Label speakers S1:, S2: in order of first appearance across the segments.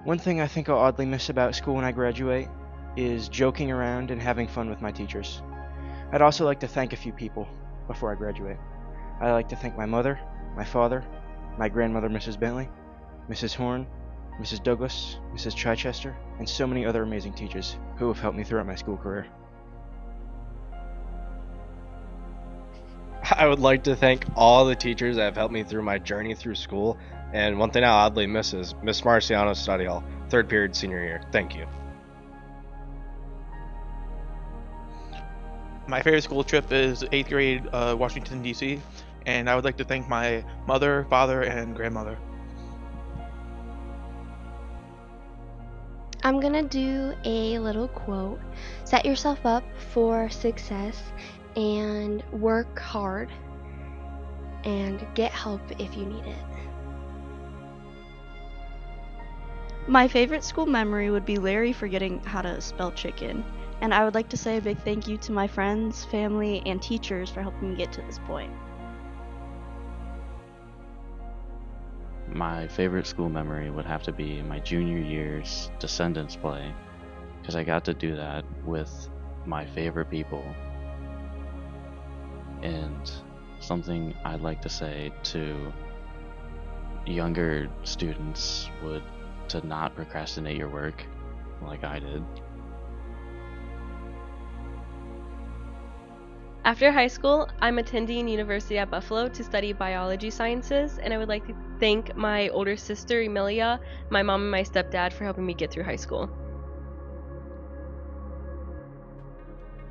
S1: One thing I think I'll oddly miss about school when I graduate is joking around and having fun with my teachers. I'd also like to thank a few people before I graduate. I'd like to thank my mother, my father, my grandmother, Mrs. Bentley, Mrs. Horn, Mrs. Douglas, Mrs. Chichester, and so many other amazing teachers who have helped me throughout my school career.
S2: I would like to thank all the teachers that have helped me through my journey through school. And one thing I oddly miss is Miss Marciano's study hall, third period senior year. Thank you.
S3: My favorite school trip is 8th grade Washington, D.C., and I would like to thank my mother, father, and grandmother.
S4: I'm gonna do a little quote. Set yourself up for success and work hard and get help if you need it.
S5: My favorite school memory would be Larry forgetting how to spell chicken. And I would like to say a big thank you to my friends, family, and teachers for helping me get to this point.
S6: My favorite school memory would have to be my junior year's Descendants play, because I got to do that with my favorite people. And something I'd like to say to younger students would to not procrastinate your work like I did.
S7: After high school, I'm attending University at Buffalo to study biology sciences, and I would like to thank my older sister, Emilia, my mom, and my stepdad for helping me get through high school.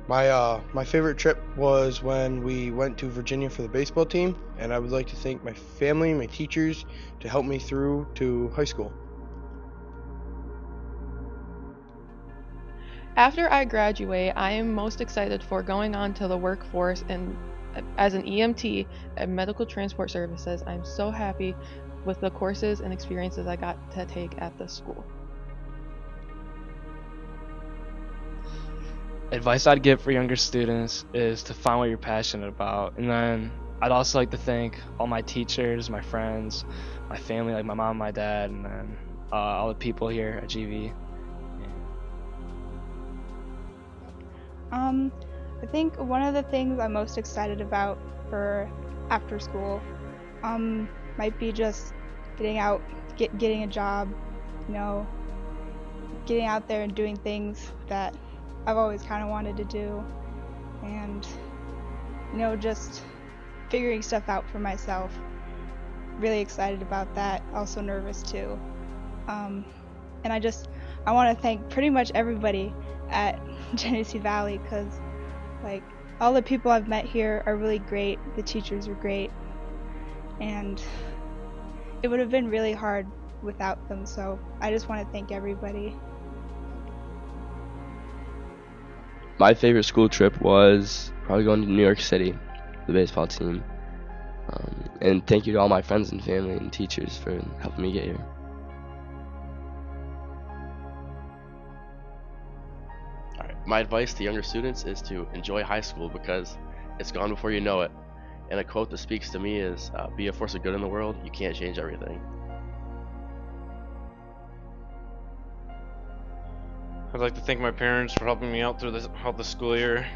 S8: My favorite trip was when we went to Virginia for the baseball team, and I would like to thank my family and my teachers to help me through to high school.
S9: After I graduate, I am most excited for going on to the workforce and as an EMT at Medical Transport Services. I'm so happy with the courses and experiences I got to take at this school.
S10: Advice I'd give for younger students is to find what you're passionate about. And then I'd also like to thank all my teachers, my friends, my family, like my mom, my dad, and then all the people here at GV.
S11: I think one of the things I'm most excited about for after school might be just getting out, getting a job, you know, getting out there and doing things that I've always kind of wanted to do, and, you know, just figuring stuff out for myself. Really excited about that, also nervous too. And I want to thank pretty much everybody at Genesee Valley, because like all the people I've met here are really great, the teachers are great, and it would have been really hard without them, so I just want to thank everybody.
S12: My favorite school trip was probably going to New York City, the baseball team. And thank you to all my friends and family and teachers for helping me get here.
S13: My advice to younger students is to enjoy high school because it's gone before you know it. And a quote that speaks to me is, be a force of good in the world, you can't change everything.
S14: I'd like to thank my parents for helping me out through the school year.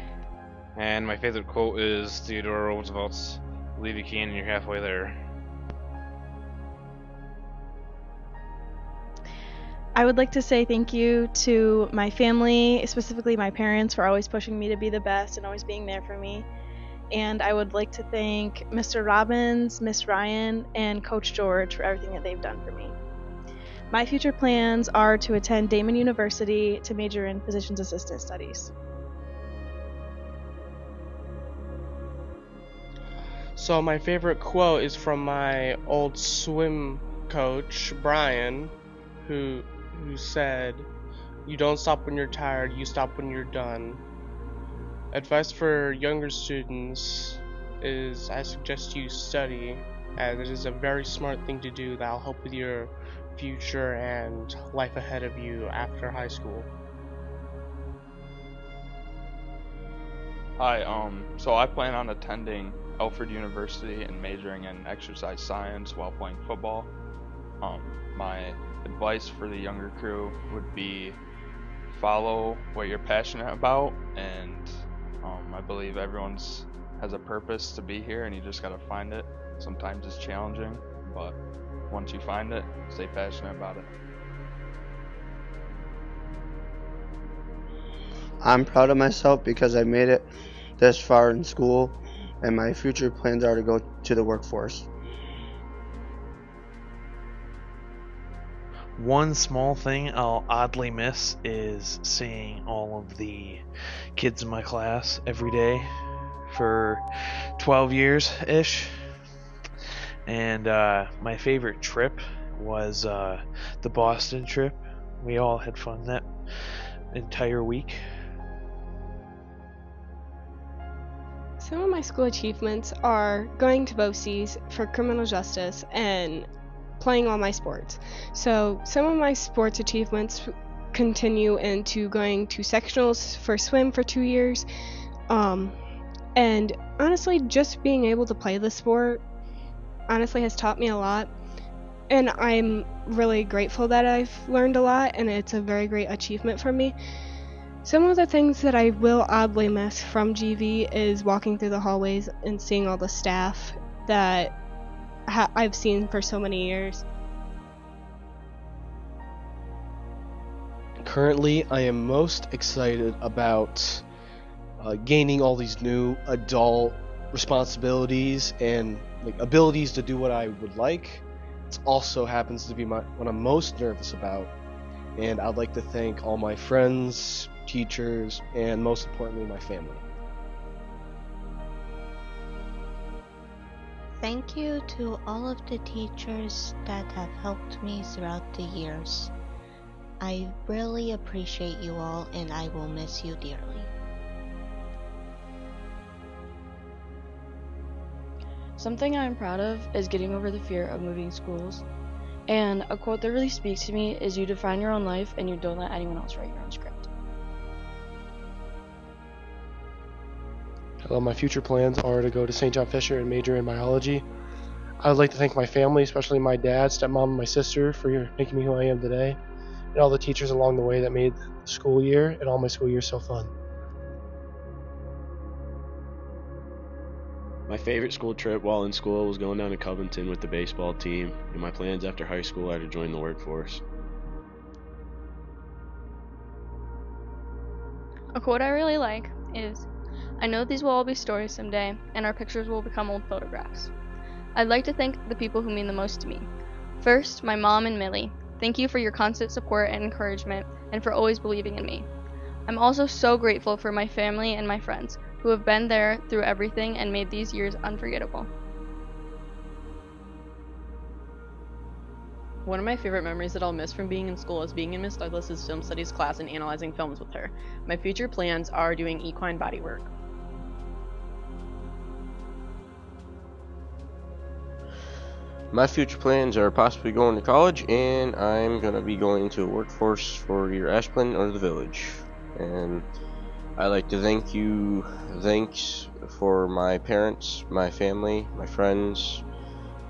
S14: And my favorite quote is Theodore Roosevelt's, "Believe you can and you're halfway there."
S5: I would like to say thank you to my family, specifically my parents, for always pushing me to be the best and always being there for me. And I would like to thank Mr. Robbins, Miss Ryan, and Coach George for everything that they've done for me. My future plans are to attend Damon University to major in Physician's Assistant Studies.
S15: So my favorite quote is from my old swim coach, Brian, who said, "You don't stop when you're tired, you stop when you're done." Advice for younger students is I suggest you study, as it is a very smart thing to do that will help with your future and life ahead of you after high school.
S16: Hi, so I plan on attending Alfred University and majoring in exercise science while playing football. My advice for the younger crew would be follow what you're passionate about, and I believe everyone's has a purpose to be here, and you just gotta find it. Sometimes it's challenging, but once you find it, stay passionate about it.
S8: I'm proud of myself because I made it this far in school, and my future plans are to go to the workforce.
S17: One small thing I'll oddly miss is seeing all of the kids in my class every day for 12 years ish. And my favorite trip was the Boston trip. We all had fun that entire week.
S18: Some of my school achievements are going to BOCES for criminal justice and playing all my sports. So some of my sports achievements continue into going to sectionals for swim for 2 years. And honestly, just being able to play the sport honestly has taught me a lot. And I'm really grateful that I've learned a lot, and it's a very great achievement for me. Some of the things that I will oddly miss from GV is walking through the hallways and seeing all the staff that I've seen for so many years.
S19: Currently, I am most excited about gaining all these new adult responsibilities and abilities to do what I would like. It also happens to be what I'm most nervous about, and I'd like to thank all my friends, teachers, and most importantly, my family.
S20: Thank you to all of the teachers that have helped me throughout the years. I really appreciate you all, and I will miss you dearly.
S21: Something I'm proud of is getting over the fear of moving schools. And a quote that really speaks to me is, you define your own life and you don't let anyone else write your own script.
S19: My future plans are to go to St. John Fisher and major in biology. I would like to thank my family, especially my dad, stepmom, and my sister for making me who I am today, and all the teachers along the way that made the school year and all my school years so fun.
S22: My favorite school trip while in school was going down to Covington with the baseball team, and my plans after high school are to join the workforce.
S23: A quote I really like is, "I know these will all be stories someday, and our pictures will become old photographs." I'd like to thank the people who mean the most to me. First, my mom and Millie. Thank you for your constant support and encouragement, and for always believing in me. I'm also so grateful for my family and my friends, who have been there through everything and made these years unforgettable.
S24: One of my favorite memories that I'll miss from being in school is being in Miss Douglas's film studies class and analyzing films with her. My future plans are doing equine body work.
S25: My future plans are possibly going to college, and I'm going to be going to a workforce for either Ashland or the village. And I'd like to thanks for my parents, my family, my friends,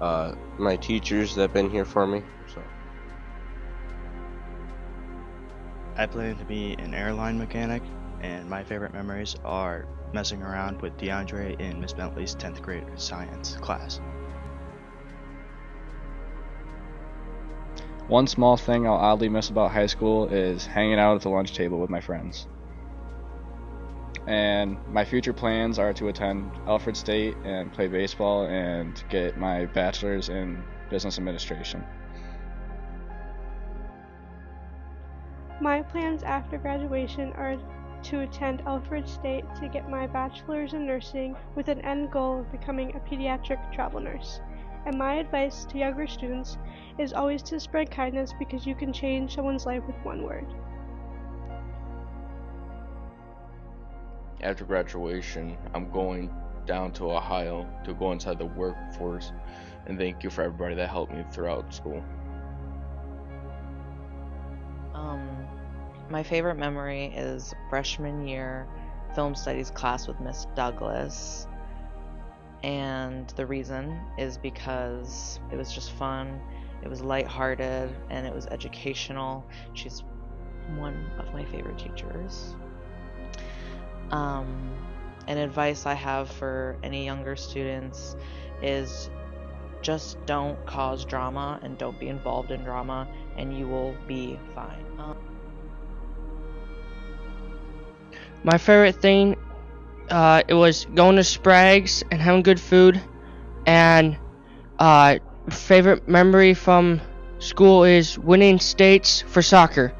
S25: my teachers that have been here for me. So
S26: I plan to be an airline mechanic, and my favorite memories are messing around with DeAndre in Miss Bentley's 10th grade science class.
S27: One small thing I'll oddly miss about high school is hanging out at the lunch table with my friends. And my future plans are to attend Alfred State and play baseball and get my bachelor's in business administration.
S28: My plans after graduation are to attend Alfred State to get my bachelor's in nursing with an end goal of becoming a pediatric travel nurse. And my advice to younger students is always to spread kindness, because you can change someone's life with one word.
S29: After graduation, I'm going down to Ohio to go inside the workforce, and thank you for everybody that helped me throughout school.
S30: My favorite memory is freshman year film studies class with Miss Douglas, and the reason is because it was just fun It was lighthearted and it was educational. She's one of my favorite teachers. And advice I have for any younger students is just don't cause drama and don't be involved in drama, and you will be fine.
S1: My favorite thing, it was going to Sprague's and having good food, and favorite memory from school is winning states for soccer.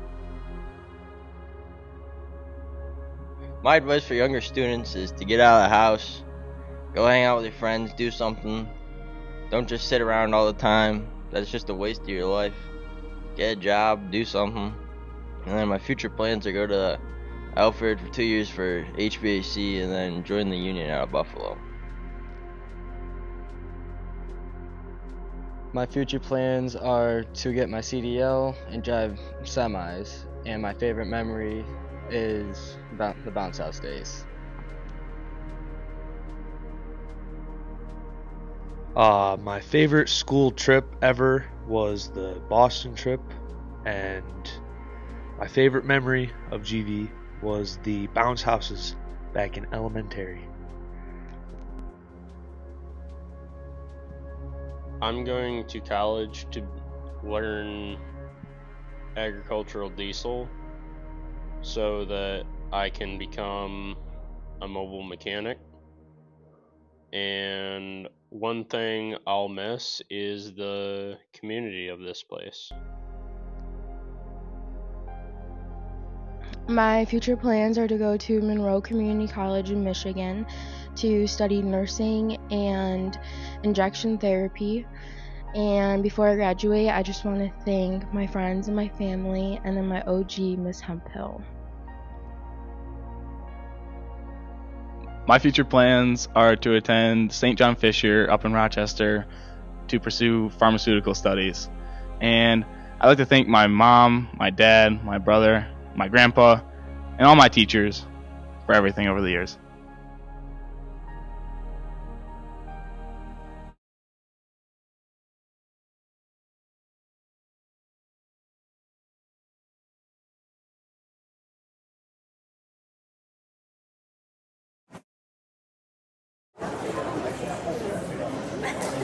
S25: My advice for younger students is to get out of the house, go hang out with your friends, do something. Don't just sit around all the time. That's just a waste of your life. Get a job, do something. And then my future plans are go to Alfred for 2 years for HVAC and then join the union out of Buffalo.
S2: My future plans are to get my CDL and drive semis, and my favorite memory is the bounce house days.
S17: My favorite school trip ever was the Boston trip, and my favorite memory of GV was the bounce houses back in elementary.
S3: I'm going to college to learn agricultural diesel so that I can become a mobile mechanic. And one thing I'll miss is the community of this place.
S21: My future plans are to go to Monroe Community College in Michigan to study nursing and injection therapy. And before I graduate, I just want to thank my friends and my family, and then my OG, Miss Hemphill.
S27: My future plans are to attend St. John Fisher up in Rochester to pursue pharmaceutical studies. And I'd like to thank my mom, my dad, my brother, my grandpa, and all my teachers for everything over the years.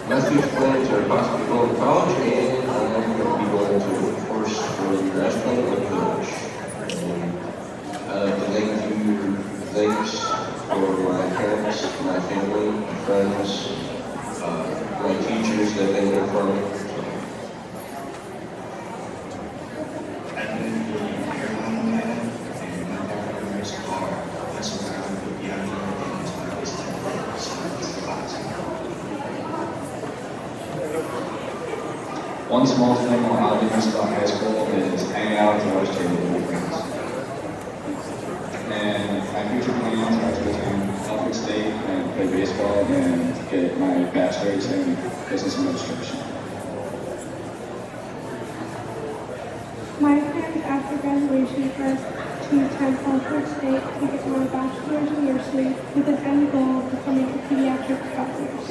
S25: My future plans are possibly going to college and I'm going to be going to workforce for the Graduation or the village. I'd like to thanks for my parents, my family, my friends, my teachers that they learned from me.
S4: One small thing I'll oddly miss about high school is hanging out at the lunch table with friends. And my future plans are to attend Alfred State and play baseball and get my bachelor's in business administration.
S28: My plans after graduation are to attend Alfred State to get my bachelor's in nursing with an end goal of becoming a pediatric nurse.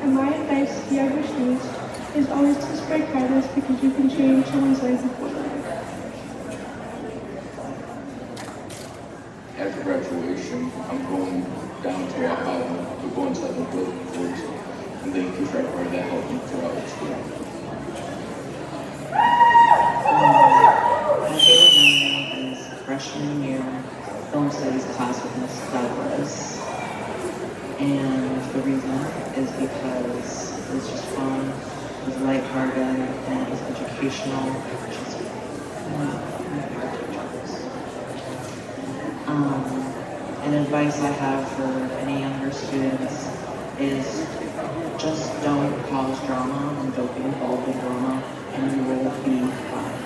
S28: And my advice to younger students is always to spread kindness because you can change someone's life with one word.
S29: After graduation, I'm going down to Ohio to go inside the workforce, and thank you for everybody that helped me throughout school.
S30: My favorite memory is freshman year film studies class with Miss Douglas. And the reason is because it was just fun, it was lighthearted, and it was educational. She's one of my favorite teachers. And advice I have for any younger students is just don't cause drama and don't be involved in drama, and you will be fine.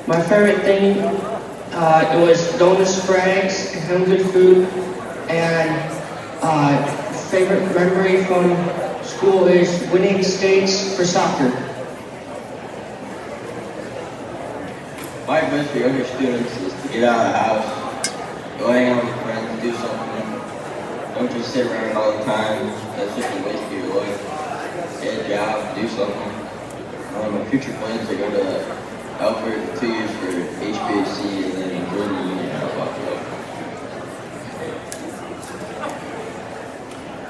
S1: My favorite thing, it was going to Sprague's and having good food, and favorite memory from school is winning states for soccer.
S25: My advice for younger students is to get out of the house, go hang out with friends, do something. Don't just sit around all the time. That's just a waste of your life.
S5: get a job, do something. My future plans are go to Alfred for 2 years for HVAC and then join the union out of Buffalo.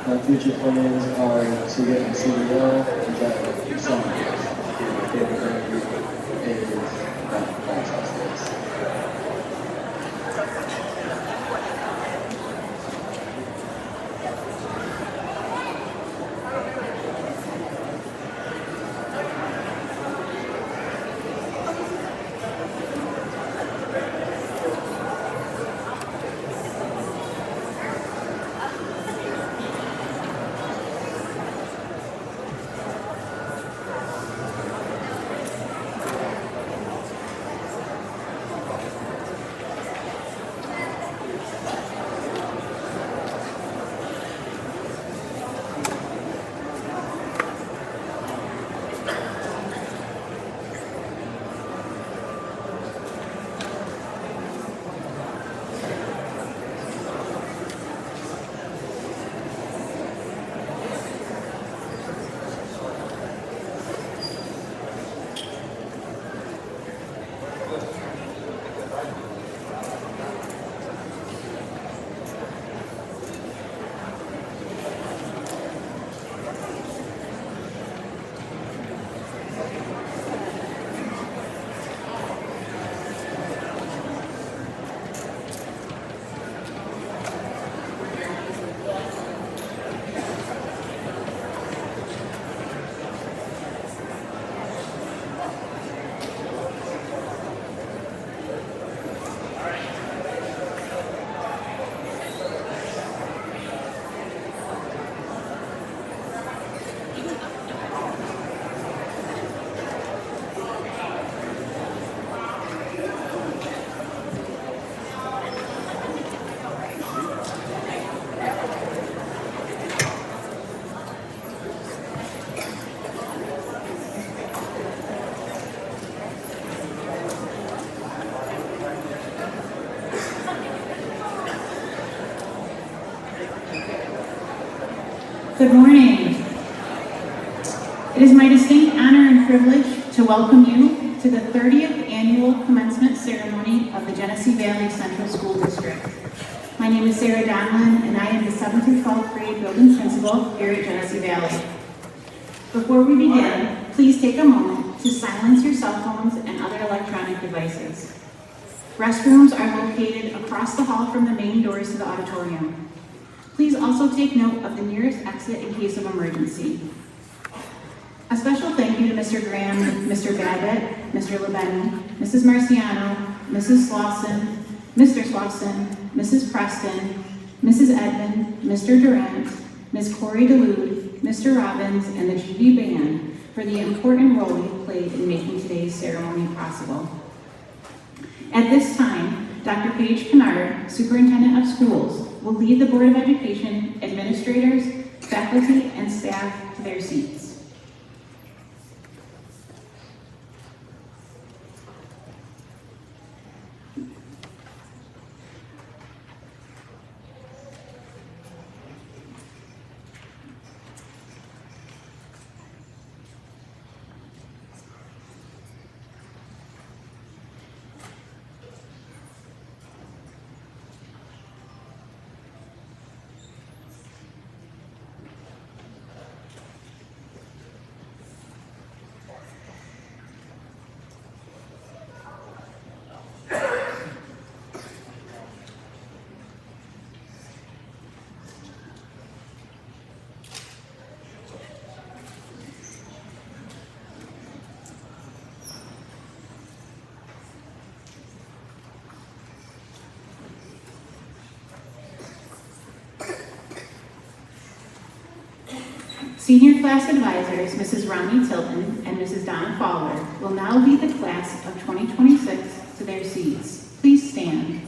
S6: My future plans are to get my CDL and drive semis. My favorite memory is bounce house days.
S7: Good morning. It is my distinct honor and privilege to welcome you to the 30th annual commencement ceremony of the Genesee Valley Central School District. My name is Sarah Donlin, and I am the 7th through 12th grade building principal here at Genesee Valley. Before we begin, please take a moment to silence your cell phones and other electronic devices. Restrooms are located across the hall from the main doors to the auditorium. Please also take note of the nearest exit in case of emergency. A special thank you to Mr. Graham, Mr. Babbitt, Mr. Lebeni, Mrs. Marciano, Mrs. Slauson, Mr. Slauson, Mrs. Preston, Mrs. Edmond, Mr. Durant, Ms. Corey DeLude, Mr. Robbins, and the GV Band for the important role you played in making today's ceremony possible. At this time, Dr. Paige Kennard, Superintendent of Schools, will lead the Board of Education, administrators, faculty, and staff to their seats. Senior class advisors, Mrs. Ronnie Tilton and Mrs. Donna Fowler, will now lead the class of 2026 to their seats. Please stand.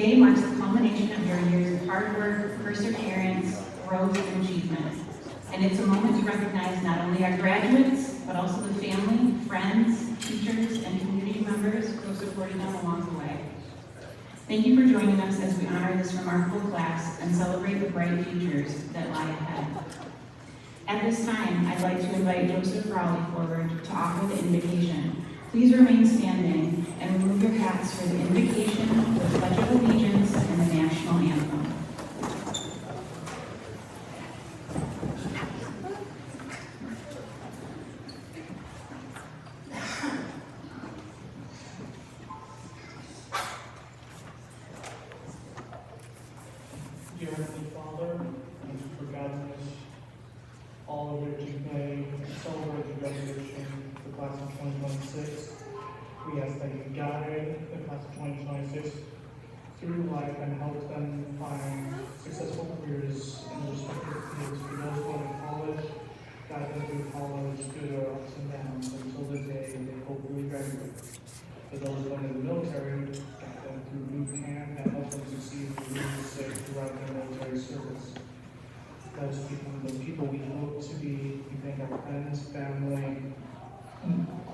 S7: Today marks the culmination of your years of hard work, perseverance, growth, and achievement. And it's a moment to recognize not only our graduates, but also the family, friends, teachers, and community members who have supported them along the way. Thank you for joining us as we honor this remarkable class and celebrate the bright futures that lie ahead. At this time, I'd like to invite Joseph Rowley forward to offer the invocation. Please remain standing and remove your hats for the invocation, the Pledge of Allegiance, and the National Anthem.
S8: Dear Heavenly Father, thank you for guiding us all over today to celebrate the graduation of the class of 2026. We ask that you guide the class of 2026 through life and help them find successful careers in their respective fields. For those going to college, guide them through college, through their ups and downs until the day they hopefully graduate. For those going to the military, guide them through boot camp and help them succeed and really safe throughout their military service. Let us become the people we hope to be. We thank our friends, family,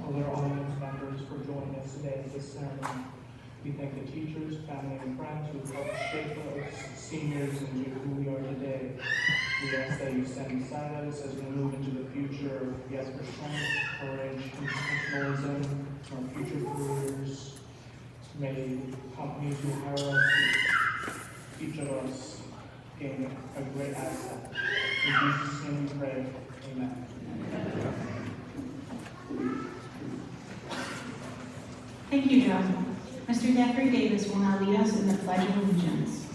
S8: other audience members for joining us today at this ceremony. We thank the teachers, family, and friends who have helped shape us, seniors, into who we are today. We ask that you stand beside us as we move into the future. We ask for strength, courage, and professionalism in our future careers. May companies who hire us, each of us, gain a great asset. In Jesus' name we pray. Amen.
S7: Thank you, Joe. Mr. Zachary Davis will now lead us in the Pledge of Allegiance.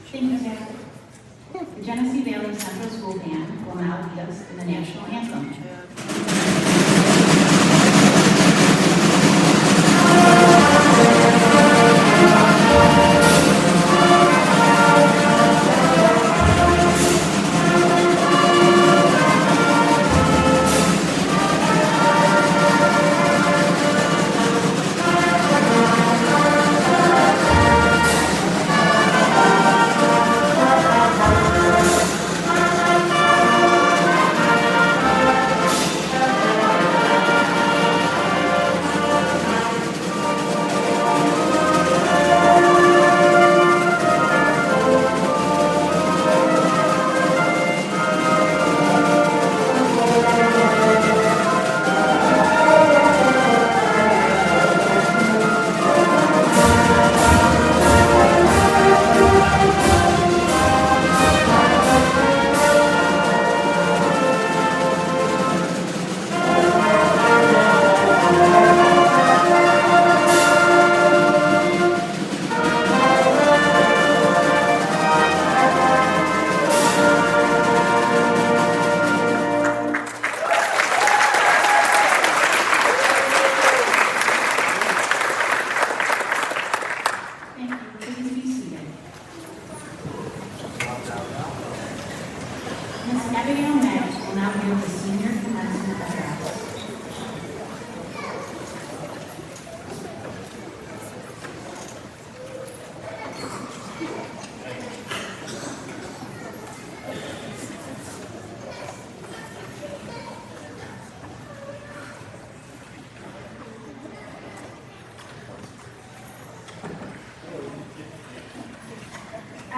S7: Thank you, Zach. The Genesee Valley Central School Band will now lead us in the National Anthem.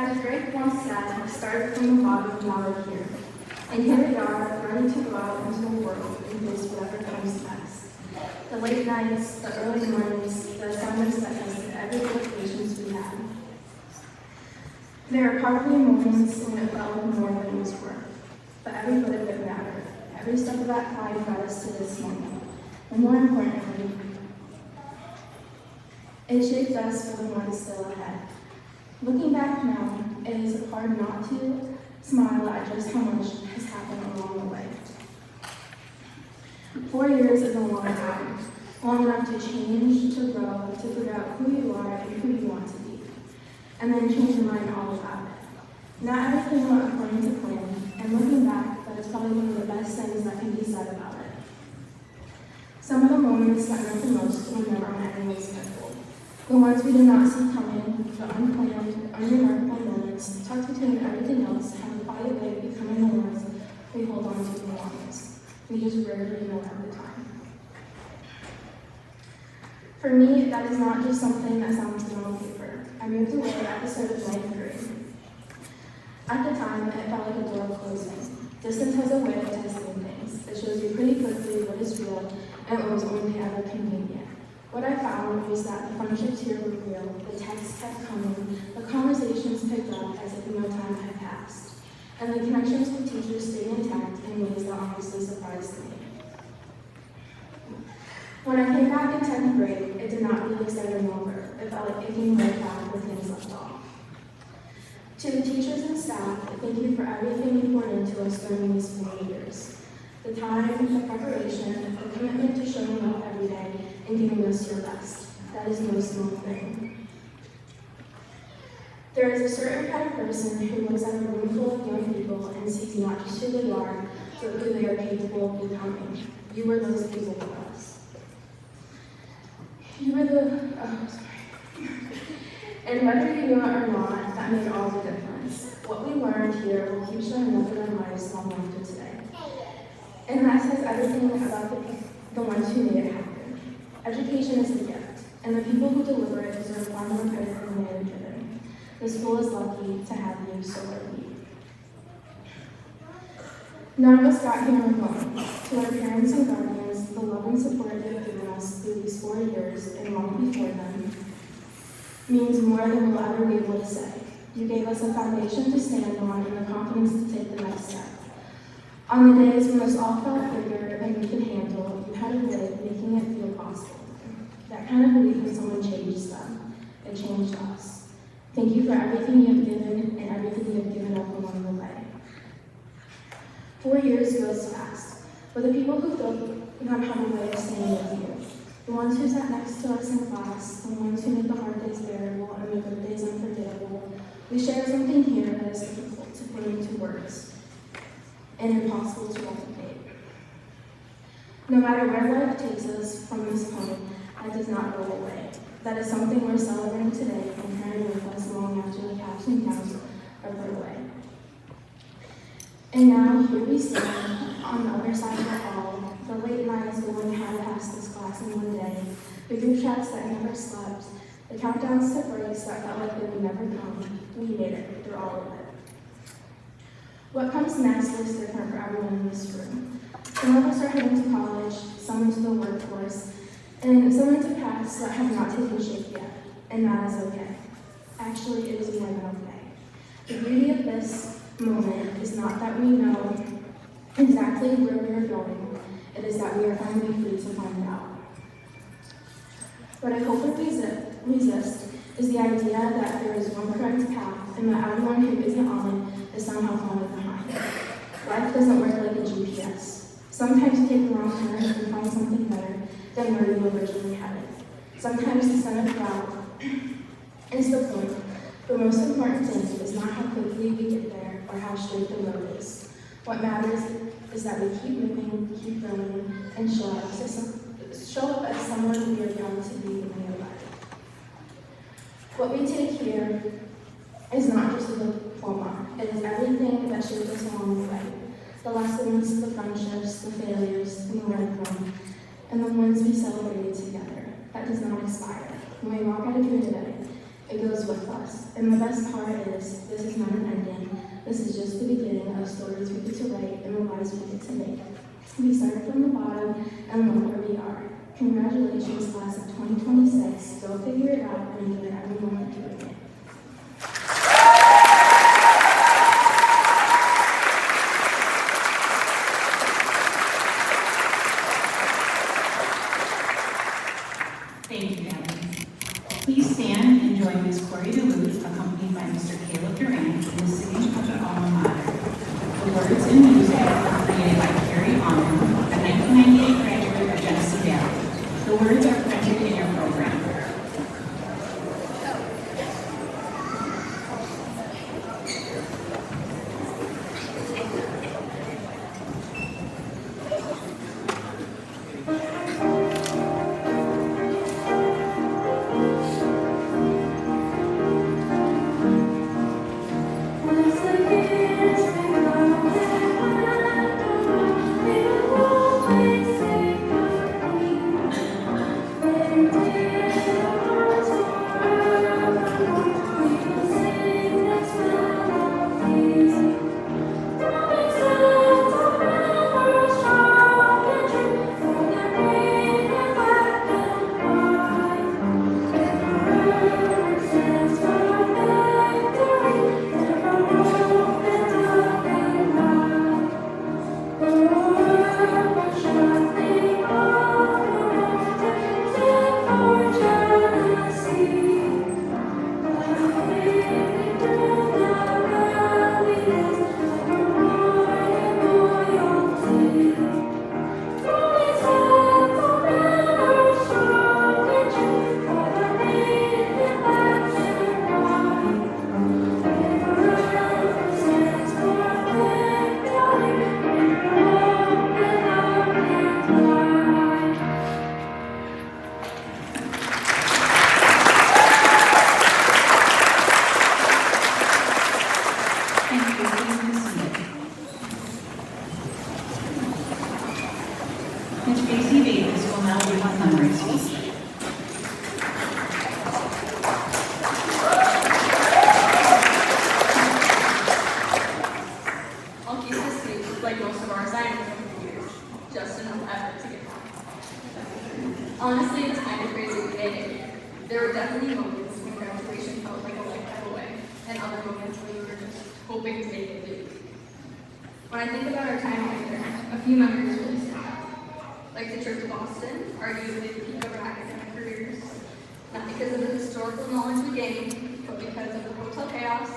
S9: As Greg once said, we started from the bottom, now we're here. And here we are, ready to go out into the world and face whatever comes next. The late nights, the early mornings, the assignments that tested every bit of patience we had. There are probably moments when it felt like more than it was worth, but every bit of it mattered. Every step of that climb brought us to this moment. And more importantly, It shaped us for the ones still ahead. Looking back now, it is hard not to smile at just how much has happened along the way. 4 years is a long time, long enough to change, to grow, to figure out who you are and who you want to be, and then change your mind all about it. Not everything went according to plan, and looking back, that is probably one of the best things that can be said about it. Some of the moments that meant the most were never on anyone's schedule. The ones we did not see coming, the unplanned, unremarkable moments, tucked between everything else, have a quiet way of becoming the ones we hold on to the longest. We just rarely know at the time. For me, that is not just something that sounds good on paper. I moved away at the start of 9th grade. At the time, it felt like a door closing. Distance has a way of testing things. It shows you pretty quickly what is real and what was only ever convenient. What I found was that the friendships here were real, the texts kept coming, the conversations picked up as if no time had passed, and the connections with teachers stayed intact in ways that honestly surprised me. When I came back in 10th grade, it did not feel exciting longer. It felt like picking right back where things left off. To the teachers and staff, thank you for everything you poured into us during these 4 years. The time, the preparation, the commitment to showing up every day and giving us your best. That is no small thing. There is a certain kind of person who looks at a room full of young people and sees not just who they are, but who they are capable of becoming. You were those people with us. You were and whether you knew it or not, that made all the difference. What we learned here will keep showing up in our lives long after today. And that says everything about the ones who made it happen. Education is the gift, and the people who deliver it deserve far more credit than they are given. The school is lucky to have you, so are we. None of us got here alone. To our parents and guardians, the love and support they have given us through these 4 years and long before them means more than we'll ever be able to say. You gave us a foundation to stand on and the confidence to take the next step. On the days when this all felt bigger than we could handle, you had a way of making it feel possible. That kind of belief when someone changes them. It changed us. Thank you for everything you have given and everything you have given up along the way. 4 years goes fast, but the people who filled them have a way of staying with you. The ones who sat next to us in class, the ones who made the hard days bearable and the good days unforgettable. We share something here that is difficult to put into words and impossible to replicate. No matter where life takes us from this point, that does not go away. That is something we're celebrating today and carrying with us long after the caps and gowns are put away. And now, here we stand, on the other side of it all, the late nights going how to pass this class in one day, the group chats that never slept, the countdowns to breaks that felt like they would never come. We made it through all of it. What comes next looks different for everyone in this room. Some of us are heading to college, some into the workforce, and some into paths that have not taken shape yet, and that is okay. Actually, it is more than okay. The beauty of this moment is not that we know exactly where we are going, it is that we are finally free to find out. What I hope we resist is the idea that there is one correct path and that everyone who isn't on it is somehow falling behind. Life doesn't work like a GPS. Sometimes you take the wrong turn and find something better than where you originally headed. Sometimes the center route is the point. The most important thing is not how quickly we get there or how straight the road is. What matters is that we keep moving, keep growing, and show up as someone we are going to be in real life. What we take here is not just a diploma. It is everything that shaped us along the way. The lessons, the friendships, the failures we learned from, and the ones we celebrated together. That does not expire. When we walk out of here today, it goes with us. And the best part is, this is not an ending. This is just the beginning of stories we get to write and the lives we get to make. We started from the bottom and look where we are. Congratulations, class of 2026. Go figure it out and give it every moment doing it.
S7: Thank you, Gavin. Please stand and join Ms. Corey DeLute, accompanied by Mr. Caleb Durant, in the singing of the alma mater. The words and music are created by Carrie Onham, a 1998 graduate of Genesee Valley. The words are printed in your program. Ms. J.C. Davis will now read the memory speech.
S10: I'll keep this speech like most of our assignments over the years, just enough effort to get by. Honestly, it's kind of crazy to make it here. There were definitely moments when graduation felt like a lifetime away, and other moments when we were just hoping to make it through. When I think about our time together, a few memories really stand out. Like the trip to Boston, arguably the peak of our academic careers. Not because of the historical knowledge we gained, but because of the hotel chaos,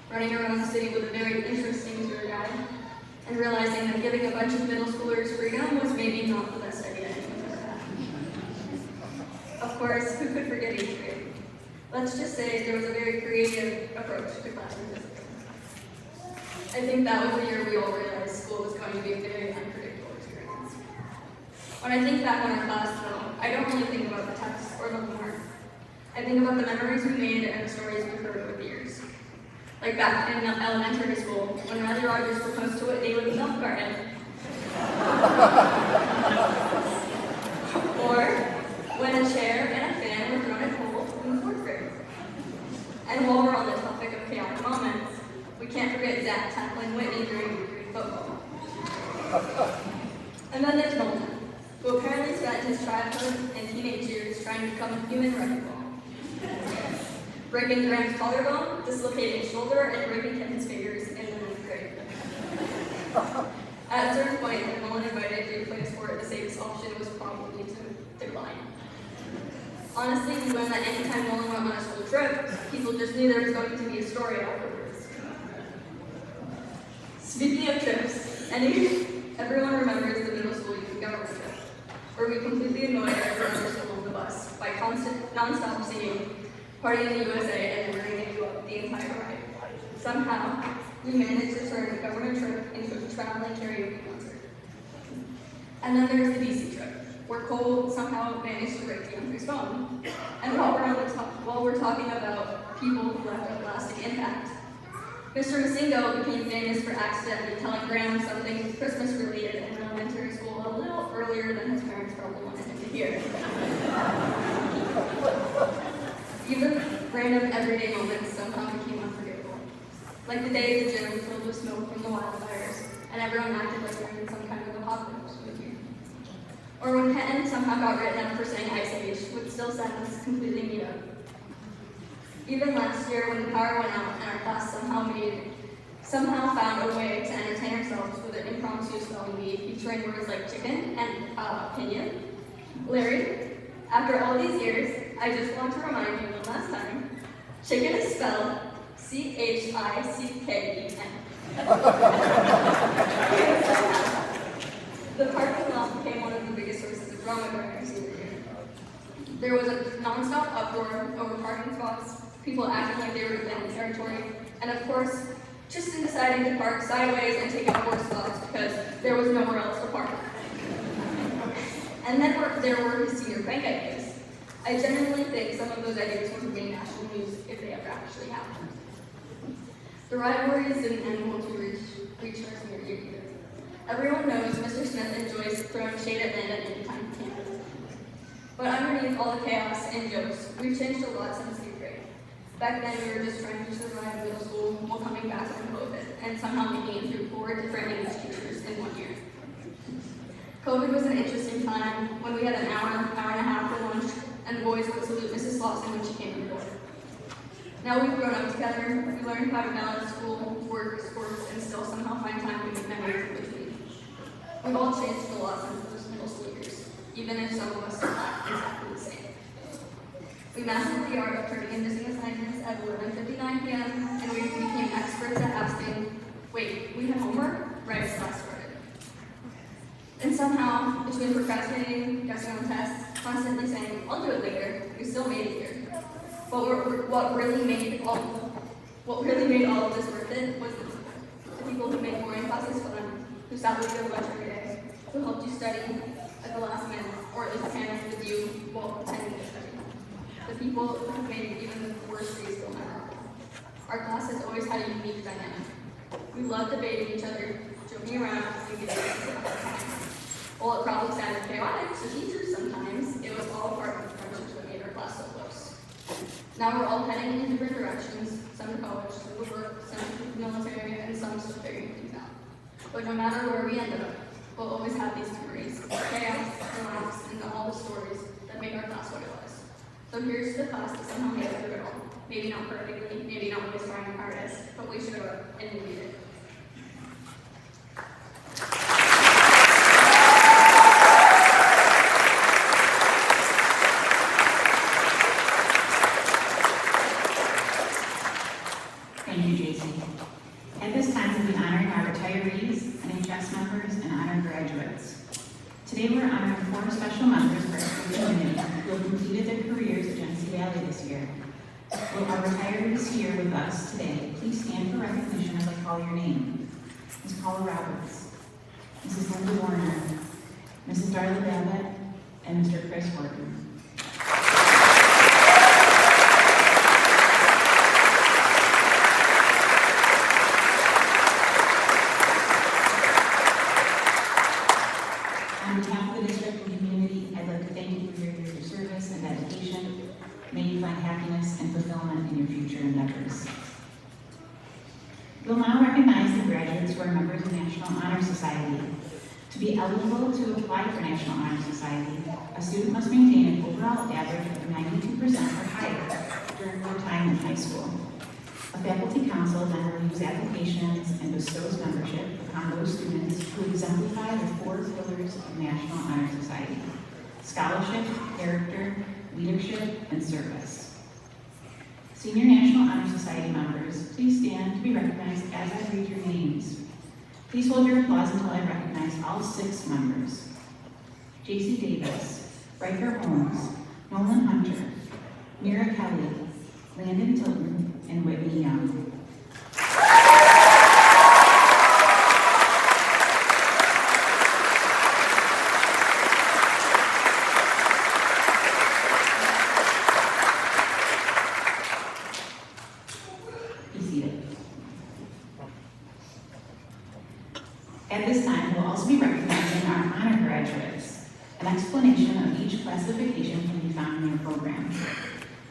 S10: running around the city with a very interesting tour guide, and realizing that giving a bunch of middle schoolers freedom was maybe not the best idea anyone's ever had. Of course, who could forget 8th grade? Let's just say there was a very creative approach to classroom discipline. I think that was the year we all realized school was going to be a very unpredictable experience. When I think back on our class, though, I don't really think about the text or the homework. I think about the memories we made and the stories we heard over the years. Like back in elementary school, when Riley Rogers proposed to Whitney with a milk carton. Or when a chair and a fan were thrown at Cole in the 4th grade. And while we're on the topic of chaotic moments, we can't forget Zach tackling Whitney during football. And then there's Nolan, who apparently spent his childhood and teenage years trying to become a human wrecking ball. Breaking Graham's collarbone, dislocating his shoulder, and breaking Kevin's fingers in the 9th grade. At a certain point, when Nolan invited to play a sport, the safest option was probably to decline. Honestly, we learned that anytime Nolan went on a school trip, people just knew there was going to be a story afterwards. Speaking of trips, everyone remembers the middle school youth government trip, where we completely annoyed everyone else along the bus by constant, non-stop singing Party in the USA and bringing you up the entire ride. Somehow, we managed to turn the government trip into a traveling karaoke concert. And then there's the DC trip, where Cole somehow managed to break DeAndre's phone. And while we're talking about people who left a lasting impact, Mr. Masingo became famous for accidentally telling Graham something Christmas related in elementary school a little earlier than his parents probably wanted him to hear. Even random everyday moments somehow became unforgettable. Like the day the gym filled with smoke from the wildfires, and everyone acted like they were in some kind of apocalypse movie. Or when Kenton somehow got written up for saying Ice Age, which still sentence completely made up. Even last year when the power went out and our class somehow found a way to entertain ourselves with an impromptu spelling bee featuring words like chicken and opinion. Larry, after all these years, I just want to remind you one last time, chicken is spelled C-H-I-C-K-E-N. The parking lot became one of the biggest sources of drama during our senior year. There was a non-stop uproar over parking spots, people acting like they were defending territory, and of course, Tristan deciding to park sideways and take up 4 spots because there was nowhere else to park. And then there were his senior prank ideas. I genuinely think some of those ideas would have made national news if they ever actually happened. The rivalries didn't end once we reached our senior year either. Everyone knows Mr. Smith enjoys throwing shade at men at any time he can. But underneath all the chaos and jokes, we've changed a lot since 8th grade. Back then, we were just trying to survive middle school while coming back from COVID and somehow making it through 4 different English teachers in 1 year. COVID was an interesting time when we had an hour and a half for lunch, and the boys would salute Mrs. Lawson when she came to the door. Now we've grown up together, we learned how to balance school, work, sports, and still somehow find time to make memories in between. We've all changed a lot since those middle school years, even if some of us still act exactly the same. We mastered the art of turning in missing assignments at 11:59 p.m., and we became experts at asking, wait, we have homework? Right as class started. And somehow, between procrastinating, guessing on tests, constantly saying, I'll do it later, we still made it here. But what really made all of this worth it was the people who made boring classes fun, who sat with you at lunch every day, who helped you study at the last minute, or at least panicked with you while pretending to study. The people who made even the worst days feel memorable. Our class has always had a unique dynamic. We love debating each other, joking around, and getting into the time. While it probably sounded chaotic to teachers sometimes, it was all part of the friendships that made our class so close. Now we're all heading in different directions, some to college, some to work, some to the military, and some still figuring things out. But no matter where we end up, we'll always have these memories, chaos, the laughs, and all the stories that made our class what it was. So here's to the class that somehow made it through it all. Maybe not perfectly, maybe not always trying our hardest, but we showed up and we did it.
S7: Thank you, JC. At this time, we'll be honoring our retirees, NHS members, and honored graduates. Today, we're honoring 4 special members of our school community who have completed their careers at Genesee Valley this year. Will our retirees here with us today please stand for recognition as I call your name? Ms. Paula Roberts, Mrs. Linda Warner, Mrs. Darla Babbitt, and Mr. Chris Horton. On behalf of the district and community, I'd like to thank you for your years of service and dedication. May you find happiness and fulfillment in your future endeavors. We'll now recognize the graduates who are members of the National Honor Society. To be eligible to apply for National Honor Society, a student must maintain an overall average of 92% or higher during their time in high school. A faculty council then reviews applications and bestows membership upon those students who exemplify the 4 pillars of National Honor Society: scholarship, character, leadership, and service. Senior National Honor Society members, please stand to be recognized as I read your names. Please hold your applause until I recognize all 6 members. J.C. Davis, Riker Holmes, Nolan Hunter, Mira Kelly, Landon Tilton, and Whitney Young. Be seated. At this time, we'll also be recognizing our honor graduates. An explanation of each classification can be found in your program.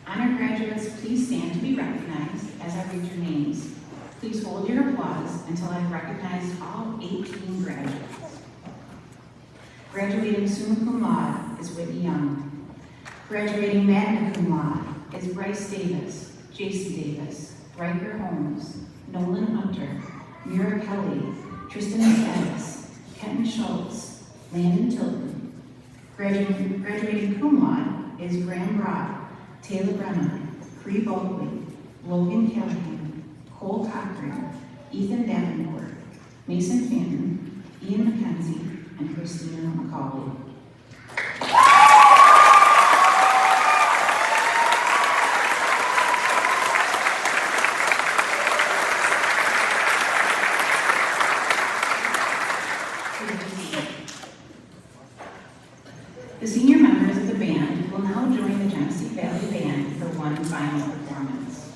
S7: Honor graduates, please stand to be recognized as I read your names. Please hold your applause until I've recognized all 18 graduates. Graduating summa cum laude is Whitney Young. Graduating magna cum laude is Bryce Davis, J.C. Davis, Riker Holmes, Nolan Hunter, Mira Kelly, Tristan Ennis, Kenton Schultz, Landon Tilton. Graduating cum laude is Graham Brock, Taylor Brenner, Cree Baldwin, Logan Callahan, Cole Cochran, Ethan Davenport, Mason Fanton, Ian McKenzie, and Christina McCauley. The senior members of the band will now join the Genesee Valley Band for one final performance.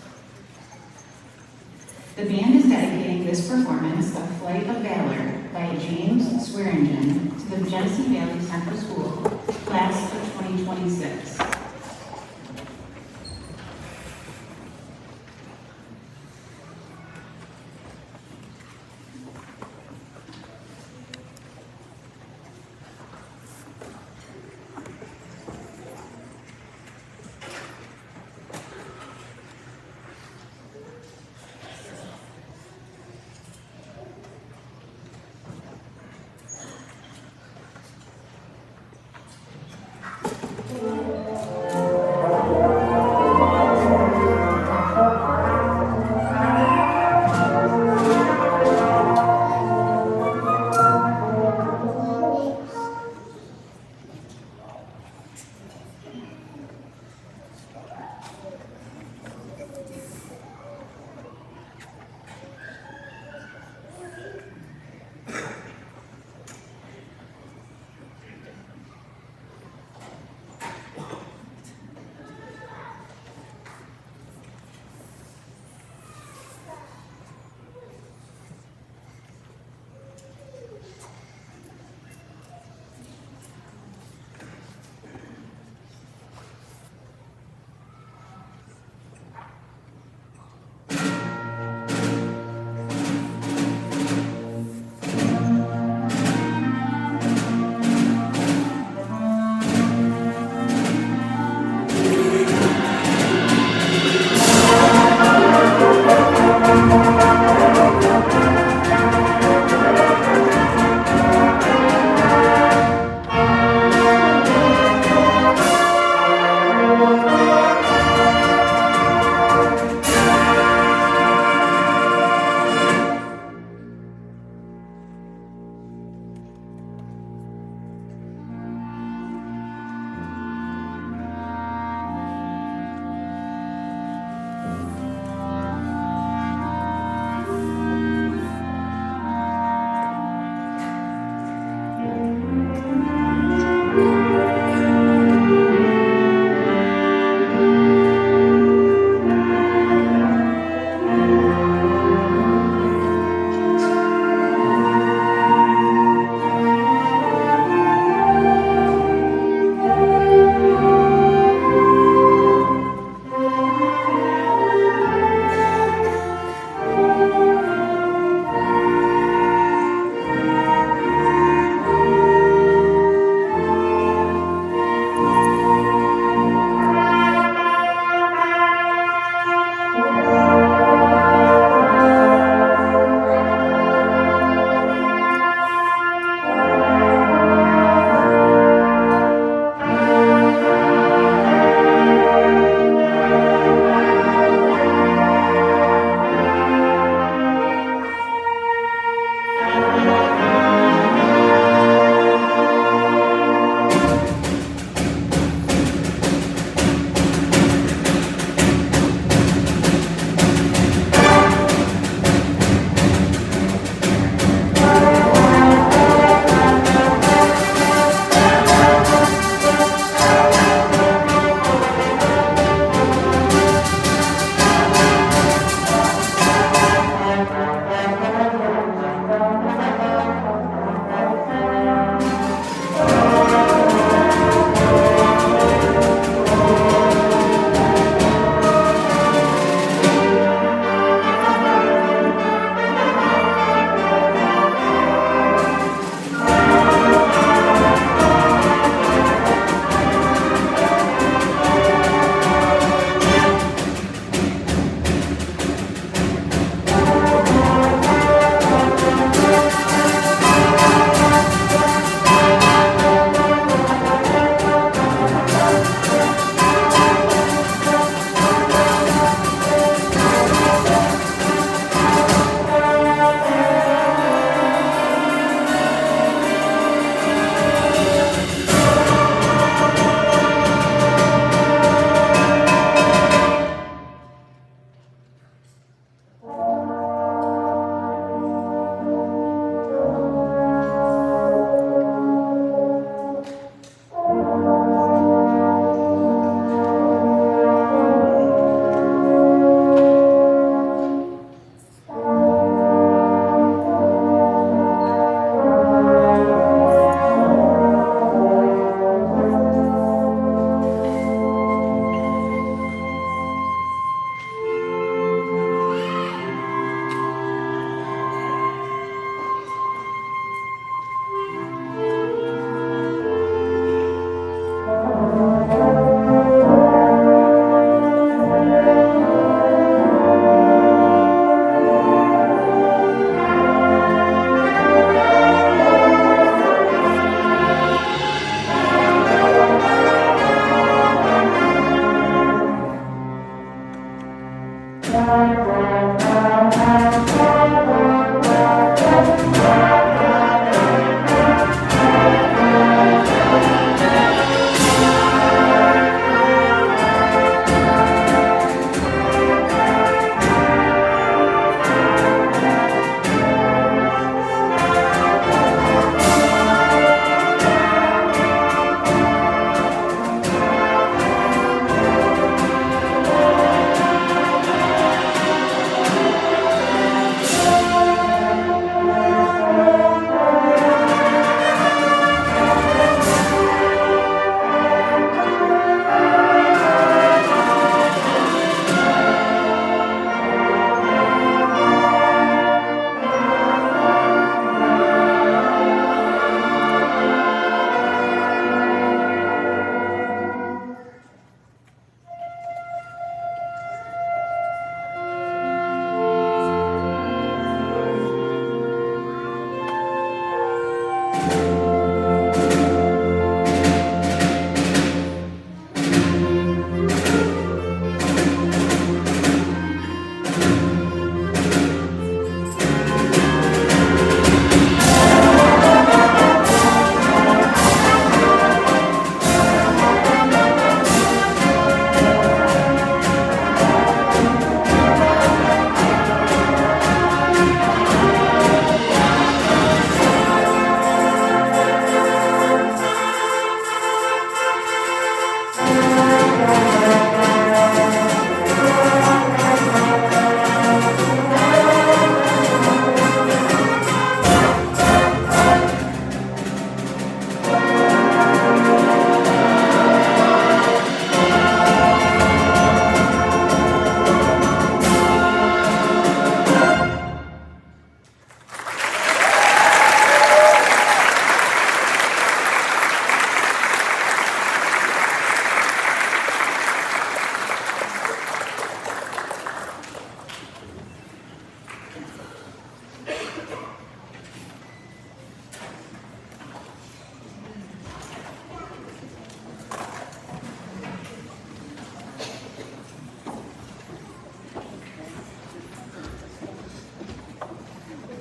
S7: The band is dedicating this performance, The Flight of Valor, by James Swearingen, to the Genesee Valley Central School, class of 2026.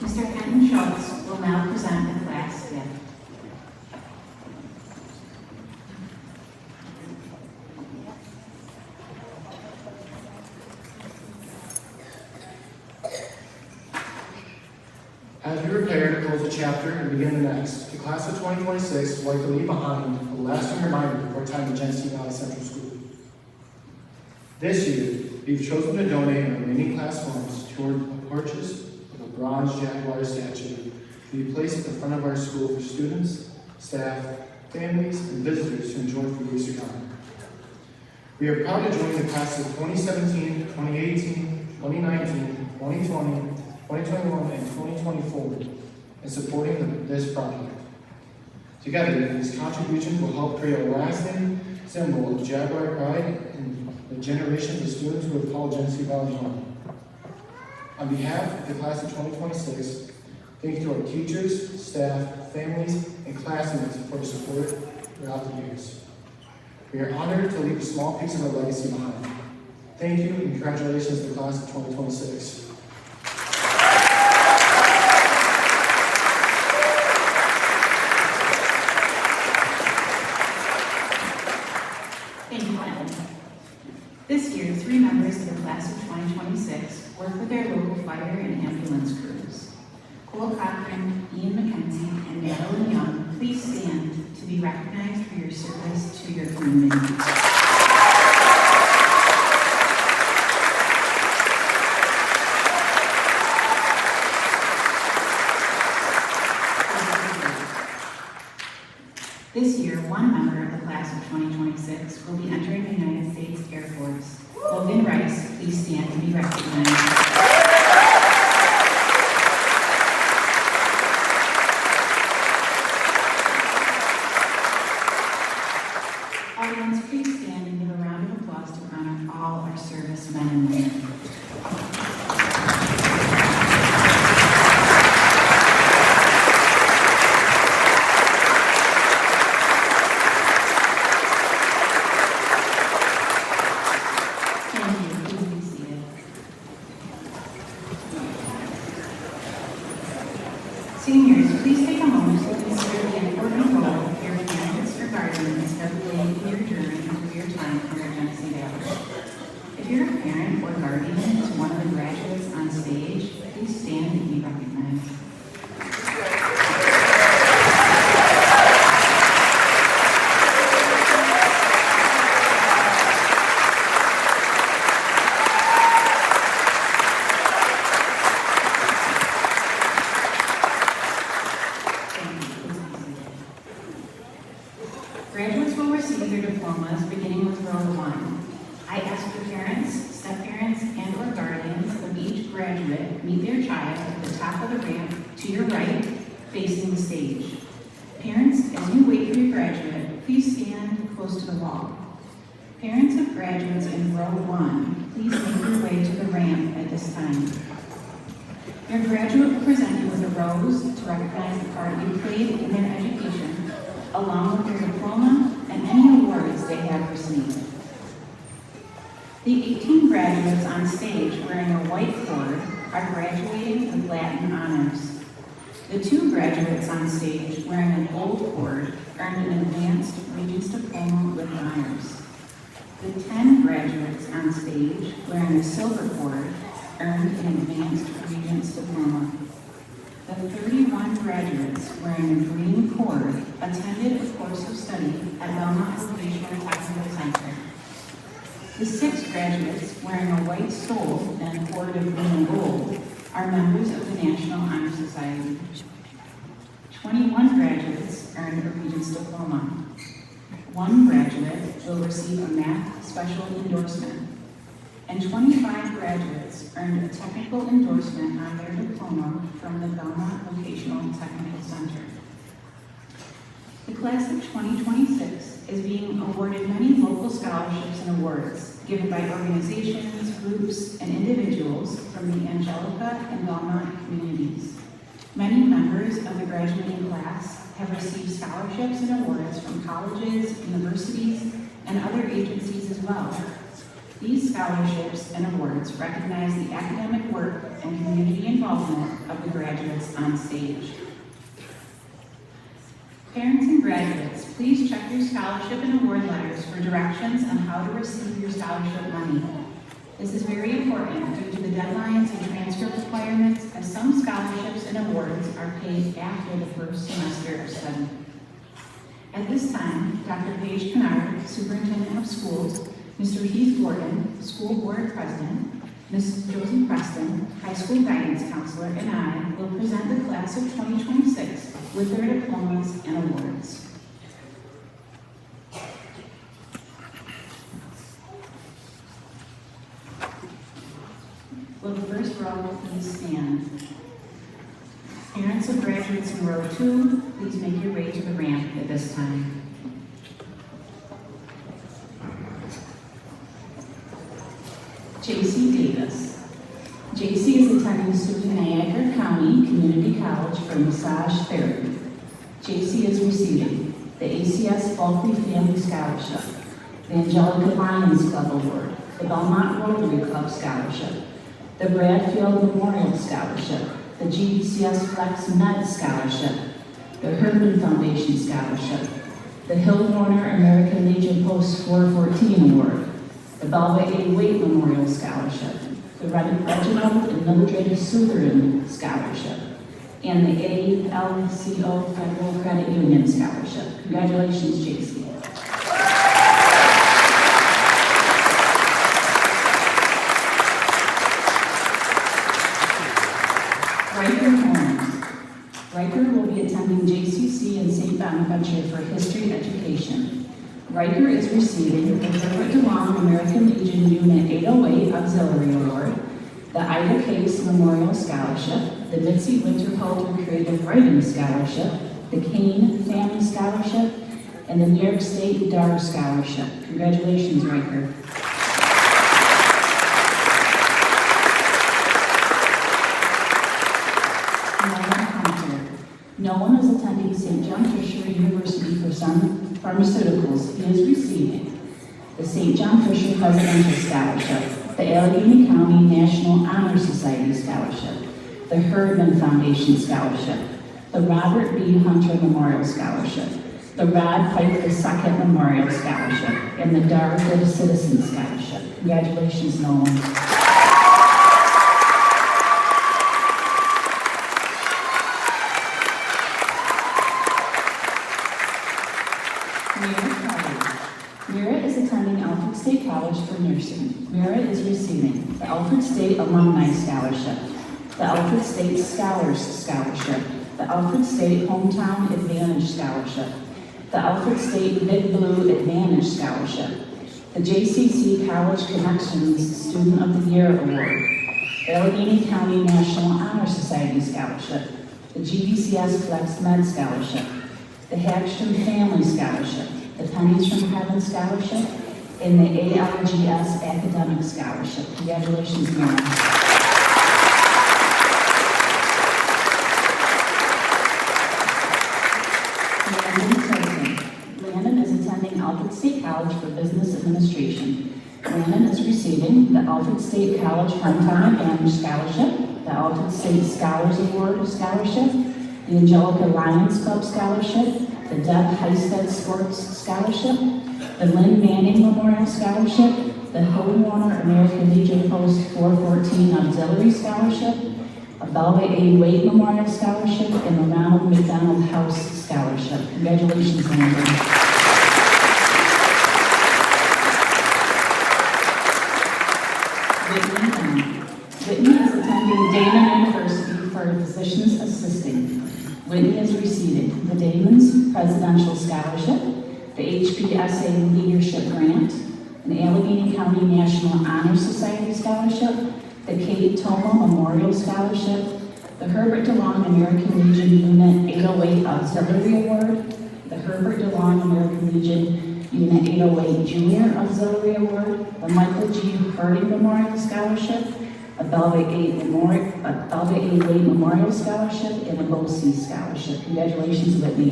S7: Mr. Kenton Schultz will now present the class gift.
S8: As we prepare to close the chapter and begin the next, the class of 2026 would like to leave behind a lasting reminder of our time at Genesee Valley Central School. This year, we've chosen to donate our remaining class funds toward a purchase of a bronze jaguar statue to be placed at the front of our school for students, staff, families, and visitors to enjoy for years to come. We are proud to join the class of 2017, 2018, 2019, 2020, 2021, and 2024 in supporting this project. Together, these contributions will help create a lasting symbol of Jaguar pride in the generations of students who have called Genesee Valley home. On behalf of the class of 2026, thank you to our teachers, staff, families, and classmates for their support throughout the years. We are honored to leave a small piece of our legacy behind. Thank you and congratulations to the class of 2026.
S7: Thank you, Glenn. This year, 3 members of the class of 2026 work with their local fire and ambulance crews. Cole Cochran, Ian McKenzie, and Madeline Young, please stand to be recognized for your service to your community. This year, 1 member of the class of 2026 will be entering the United States Air Force. Logan Rice, please stand to be recognized. Audience, please stand and give a round of applause to honor all our servicemen and women. Thank you. Please be seated. Seniors, please take a moment to consider the important role your parents or guardians have played in your journey through your time here at Genesee Valley. If you're a parent or guardian to one of the graduates on stage, please stand and be recognized. Graduates will receive their diplomas beginning with row 1. I ask your parents, step-parents, and or guardians of each graduate meet their child at the top of the ramp to your right, facing the stage. Parents, as you wait for your graduate, please stand close to the wall. Parents of graduates in row 1, please make your way to the ramp at this time. Your graduate will present you with a rose to recognize the part you played in their education, along with their diploma and any awards they have received. The 18 graduates on stage wearing a white cord are graduating with Latin honors. The 2 graduates on stage wearing a gold cord earned an advanced Regents diploma with honors. The 10 graduates on stage wearing a silver cord earned an advanced Regents diploma. The 31 graduates wearing a green cord attended a course of study at Belmont Vocational Technical Center. The 6 graduates wearing a white stole and a cord of green and gold are members of the National Honor Society. 21 graduates earned a Regents diploma. 1 graduate will receive a math special endorsement, and 25 graduates earned a technical endorsement on their diploma from the Belmont Vocational Technical Center. The class of 2026 is being awarded many local scholarships and awards given by organizations, groups, and individuals from the Angelica and Belmont communities. Many members of the graduating class have received scholarships and awards from colleges, universities, and other agencies as well. These scholarships and awards recognize the academic work and community involvement of the graduates on stage. Parents and graduates, please check your scholarship and award letters for directions on how to receive your scholarship money. This is very important due to the deadlines and transfer requirements, as some scholarships and awards are paid after the first semester of study. At this time, Dr. Paige Kennard, Superintendent of Schools, Mr. Heath Gordon, School Board President, Ms. Josie Preston, High School Guidance Counselor, and I will present the class of 2026 with their diplomas and awards. Will the first row please stand? Parents of graduates in row 2, please make your way to the ramp at this time. J.C. Davis. J.C. is attending Niagara County Community College for massage therapy. J.C. is receiving the ACS Bulkley Family Scholarship, the Angelica Lions Club Award, the Belmont Rotary Club Scholarship, the Bradfield Memorial Scholarship, the GVCS Flex Med Scholarship, the Herman Foundation Scholarship, the Hill Warner American Legion Post 414 Award, the Belva A. Waite Memorial Scholarship, the Reginald and Mildred Sutherin Scholarship, and the ALCO Federal Credit Union Scholarship. Congratulations, JC. Riker Holmes. Riker will be attending JCC in St. Bonaventure for history education. Riker is receiving the Herbert DeLong American Legion Unit 808 Auxiliary Award, the Ida Case Memorial Scholarship, the Mitzi Winterhalter Creative Writing Scholarship, the Kane Family Scholarship, and the New York State DAR Scholarship. Congratulations, Riker. Nolan is attending St. John Fisher University for Pharmaceuticals. He is receiving the St. John Fisher Presidential Scholarship, the Allegheny County National Honor Society Scholarship, the Herdman Foundation Scholarship, the Robert B. Hunter Memorial Scholarship, the Rod Pike II Memorial Scholarship, and the Dar Good Citizen Scholarship. Congratulations, Nolan. Mira is attending Alfred State College for nursing. Mira is receiving the Alfred State Alumni Scholarship, the Alfred State Scholars Scholarship, the Alfred State Hometown Advantage Scholarship, the Alfred State Big Blue Advantage Scholarship, the JCC College Connections Student of the Year Award, the Allegheny County National Honor Society Scholarship, the GVCS Flex Med Scholarship, the Hagstrom Family Scholarship, the Pennies from Heaven Scholarship, and the ALGS Academic Scholarship. Congratulations, Mary. Landon is attending Alfred State College for Business Administration. Landon is receiving the Alfred State College Hometown Advantage Scholarship, the Alfred State Scholars Award Scholarship, the Angelica Lions Club Scholarship, the Deb Heisted Sports Scholarship, the Lynn Manning Memorial Scholarship, the Hilton Warner American Legion Post 414 Auxiliary Scholarship, a Belva A. Wade Memorial Scholarship, and the Ronald McDonald House Scholarship. Congratulations, Landon. Whitney is attending Damon University for a physician's assistant. Whitney is receiving the Damon's Presidential Scholarship, the HPSA Leadership Grant, an Allegheny County National Honor Society Scholarship, the Kate Toma Memorial Scholarship, the Herbert DeLong American Legion Unit 808 Auxiliary Award, the Herbert DeLong American Legion Unit 808 Junior Auxiliary Award, the Michael G. Harding Memorial Scholarship, a Belva A. Wade Memorial Scholarship, and a BOCES Scholarship. Congratulations, Whitney.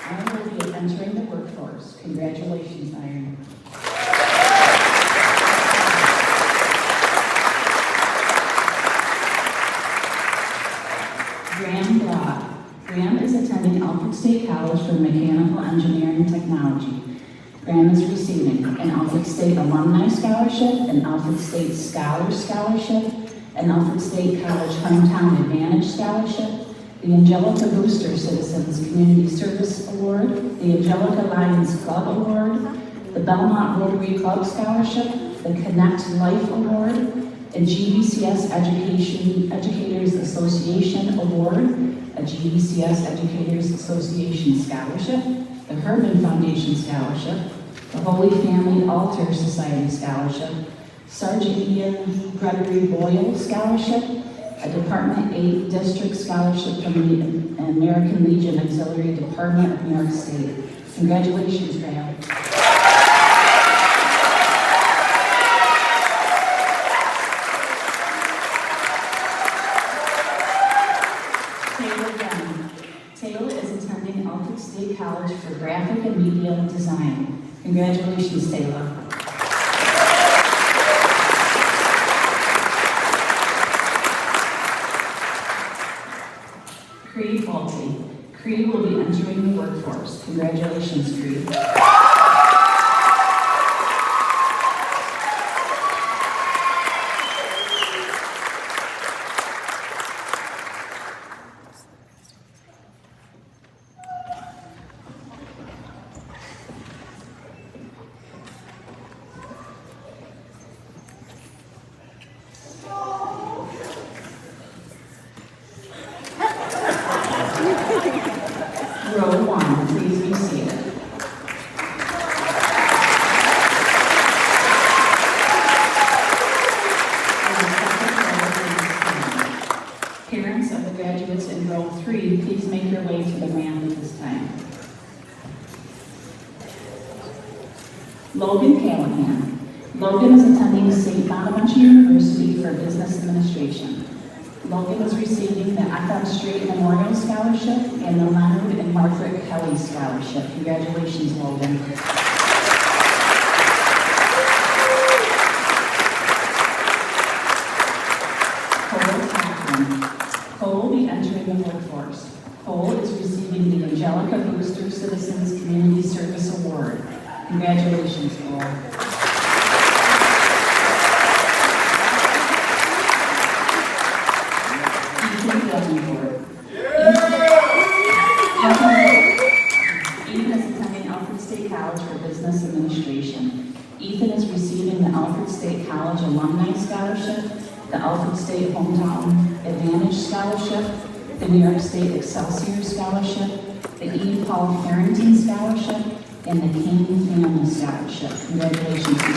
S7: Iron will be entering the workforce. Congratulations, Iron. Graham Blah. Graham is attending Alfred State College for Mechanical Engineering Technology. Graham is receiving an Alfred State Alumni Scholarship, an Alfred State Scholars Scholarship, an Alfred State College Hometown Advantage Scholarship, the Angelica Booster Citizens Community Service Award, the Angelica Lions Club Award, the Belmont Rotary Club Scholarship, the Connect Life Award, a GVCS Educators Association Award, a GVCS Educators Association Scholarship, the Herman Foundation Scholarship, the Holy Family Altar Society Scholarship, Sergeant Ian Gregory Boyle Scholarship, a Department 8 District Scholarship from the American Legion Auxiliary Department of New York State. Congratulations, Graham. Taylor is attending Alfred State College for Graphic and Media Design. Congratulations, Taylor. Creed Faulty. Creed will be entering the workforce. Congratulations, Creed. Row 1, please be seated. Parents of the graduates in row 3, please make your way to the ramp at this time. Logan Callahan. Logan is attending St. Bonaventure University for Business Administration. Logan is receiving the F.M. Strait Memorial Scholarship and the Leonard and Margaret Kelly Scholarship. Congratulations, Logan. receiving the Angelica Booster Citizens Community Service Award. Congratulations, Cole. Ethan is attending Alfred State College for Business Administration. Ethan is receiving the Alfred State College Alumni Scholarship, the Alfred State Hometown Advantage Scholarship, the New York State Excelsior Scholarship, the E. Paul Harrington Scholarship, and the King Family Scholarship. Congratulations, Ethan.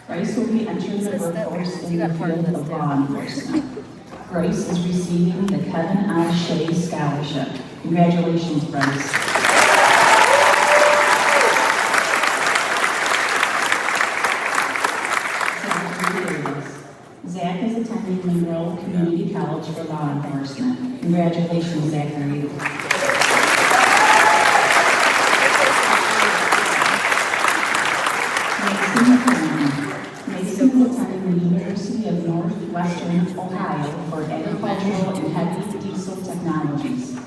S7: Bryce will be entering the workforce in the field of law enforcement. Bryce is receiving the Kevin I. Shea Scholarship. Congratulations, Bryce. Zach is attending Monroe Community College for law enforcement. Congratulations, Zachary. Mason is attending the University of Northwestern Ohio for agricultural and heavy diesel technologies.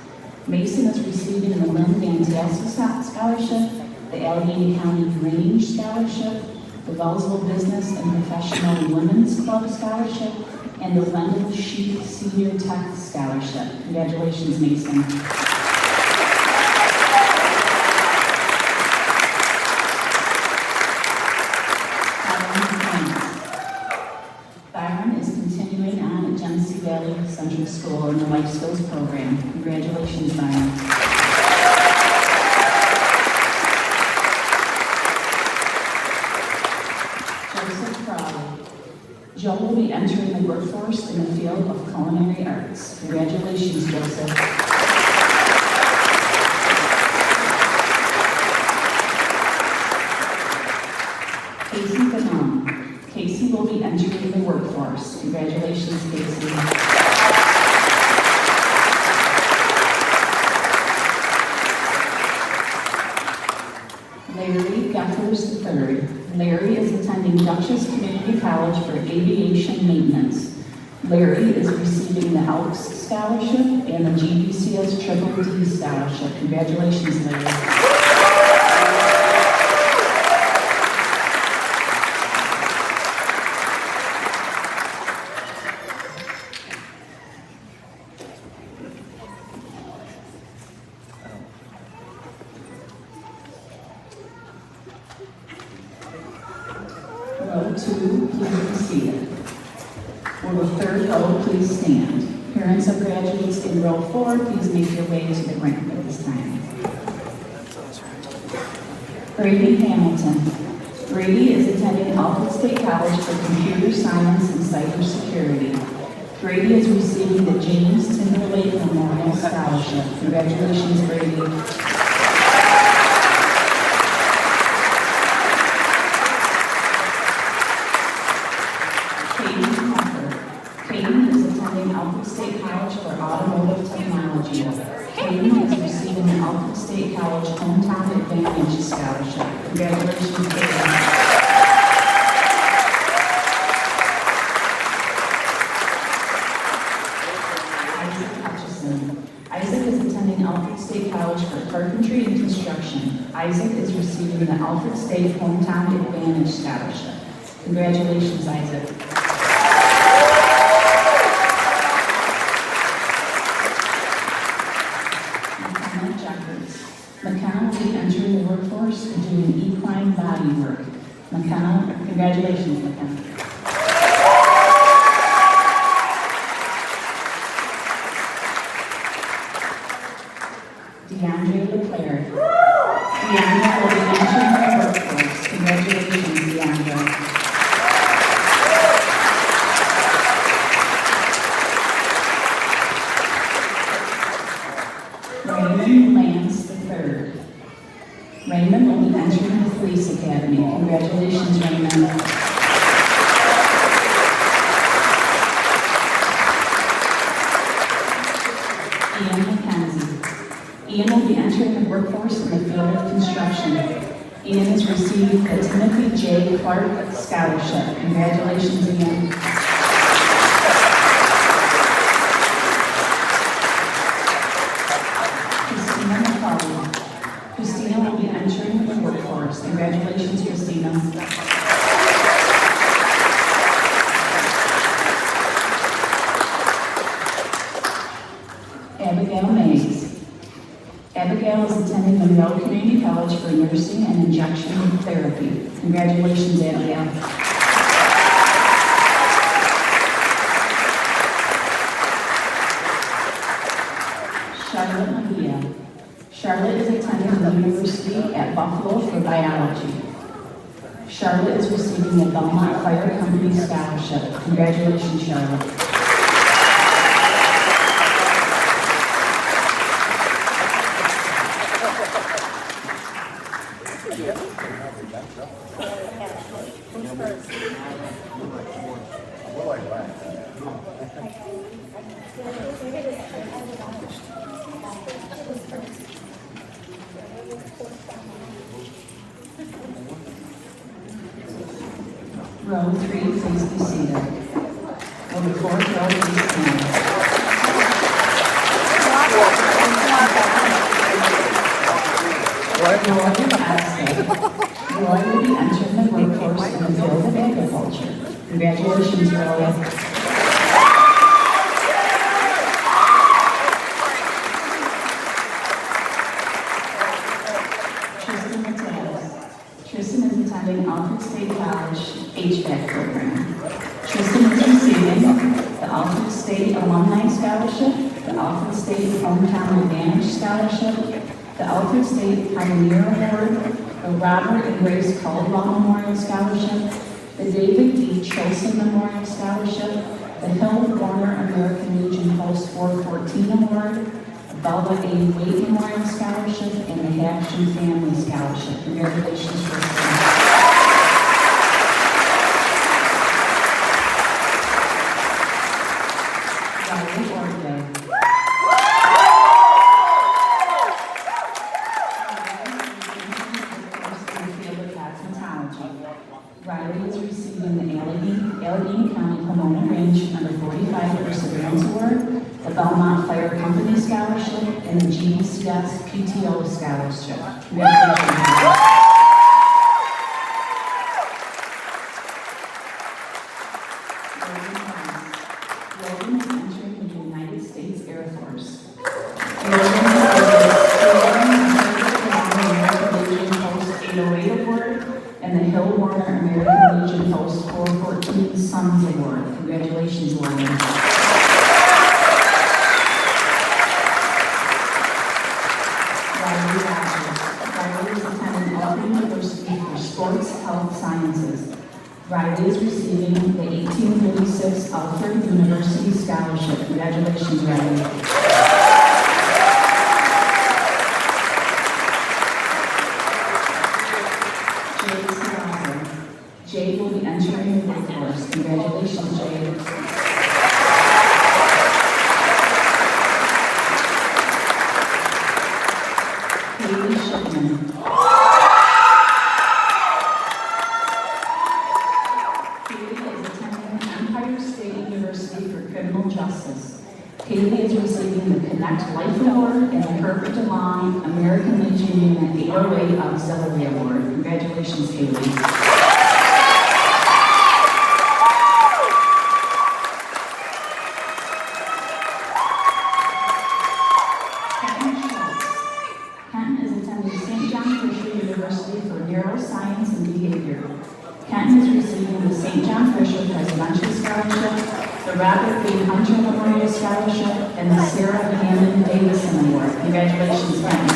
S7: Mason is receiving the Lynn Van Tassel Scholarship, the Allegheny County Grange Scholarship, the Wellsville Business and Professional Women's Club Scholarship, and the Wendell Sheep Senior Tech Scholarship. Congratulations, Mason. Byron is continuing on at Genesee Valley Central School in the Life Skills program. Congratulations, Byron. Joseph Crowley. Joe will be entering the workforce in the field of culinary arts. Congratulations, Joseph. Casey Benham. Casey will be entering the workforce. Congratulations, Casey. Larry Geffers III. Larry is attending Dutchess Community College for aviation maintenance. Larry is receiving the Elks Scholarship and the GVCS Triple D Scholarship. Congratulations, Larry. Row 2, please be seated. For the third row, please stand. Parents of graduates in row 4, please make your way to the ramp at this time. Brady Hamilton. Brady is attending Alfred State College for Computer Science and Cybersecurity. Brady is receiving the James Timberlake Memorial Scholarship. Congratulations, Brady. Alfred State College for Automotive Technology. Kaden is receiving the Alfred State College Hometown Advantage Scholarship. Congratulations, Kaden. Isaac Hutchison. Isaac is attending Alfred State College for Carpentry and Construction. Isaac is receiving the Alfred State Hometown Advantage Scholarship. Congratulations, Isaac. McKenna will be entering the workforce and doing equine body work. McKenna, congratulations, McKenna. DeAndre LeClaire. DeAndre will be entering the workforce. Congratulations, DeAndre. Raymond Lance III. Raymond will be entering the Police Academy. Congratulations, Raymond. Ian McKenzie. Ian will be entering the workforce in the field of construction. Ian is receiving the Timothy J. Clark Scholarship. Congratulations again. Christina McCauley. Christina will be entering the workforce. Congratulations, Christina. Abigail Mays. Abigail is attending Monroe Community College for nursing and injection therapy. Congratulations, Abigail. Charlotte Mejia. Charlotte is attending the University at Buffalo for biology. Charlotte is receiving a Belmont Fire Company Scholarship. Congratulations, Charlotte. Row 3, please be seated. Row 4, please stand. Roy will be entering the workforce in the field of agriculture. Congratulations, Roy. Tristan is attending Alfred State College HVAC program. Tristan is receiving the Alfred State Alumni Scholarship, the Alfred State Hometown Advantage Scholarship, the Alfred State Pioneer Award, the Robert and Grace Caldwell Memorial Scholarship, the David D. Chilson Memorial Scholarship, the Hill Warner American Legion Post 414 Award, Belva A. Wade Memorial Scholarship, and the Hatcham Family Scholarship. Congratulations, Tristan. Riley is receiving the Allegheny County Pomona Range Under 45 Perseverance Award, the Belmont Fire Company Scholarship, and the GVCS PTO Scholarship. Congratulations. Logan is entering the United States Air Force. Logan Post 808 Award and the Hill Warner American Legion Post 414 Sons Award. Congratulations, Logan. Riley is attending Auburn University for Sports Health Sciences. Riley is receiving the 1836 Alfred University Scholarship. Congratulations, Riley. Jay will be entering the workforce. Congratulations, Jay. Haley Shipman. Haley is attending Empire State University for Criminal Justice. Haley is receiving the Connect Life Award and the Herbert DeLong American Legion Unit 808 Auxiliary Award. Congratulations, Haley. Neuroscience and Behavior. Kenton is receiving the St. John Fisher Presidential Scholarship, the Robert B. Hunter Memorial Scholarship, and the Sarah Hammond Davison Award. Congratulations, Kenton.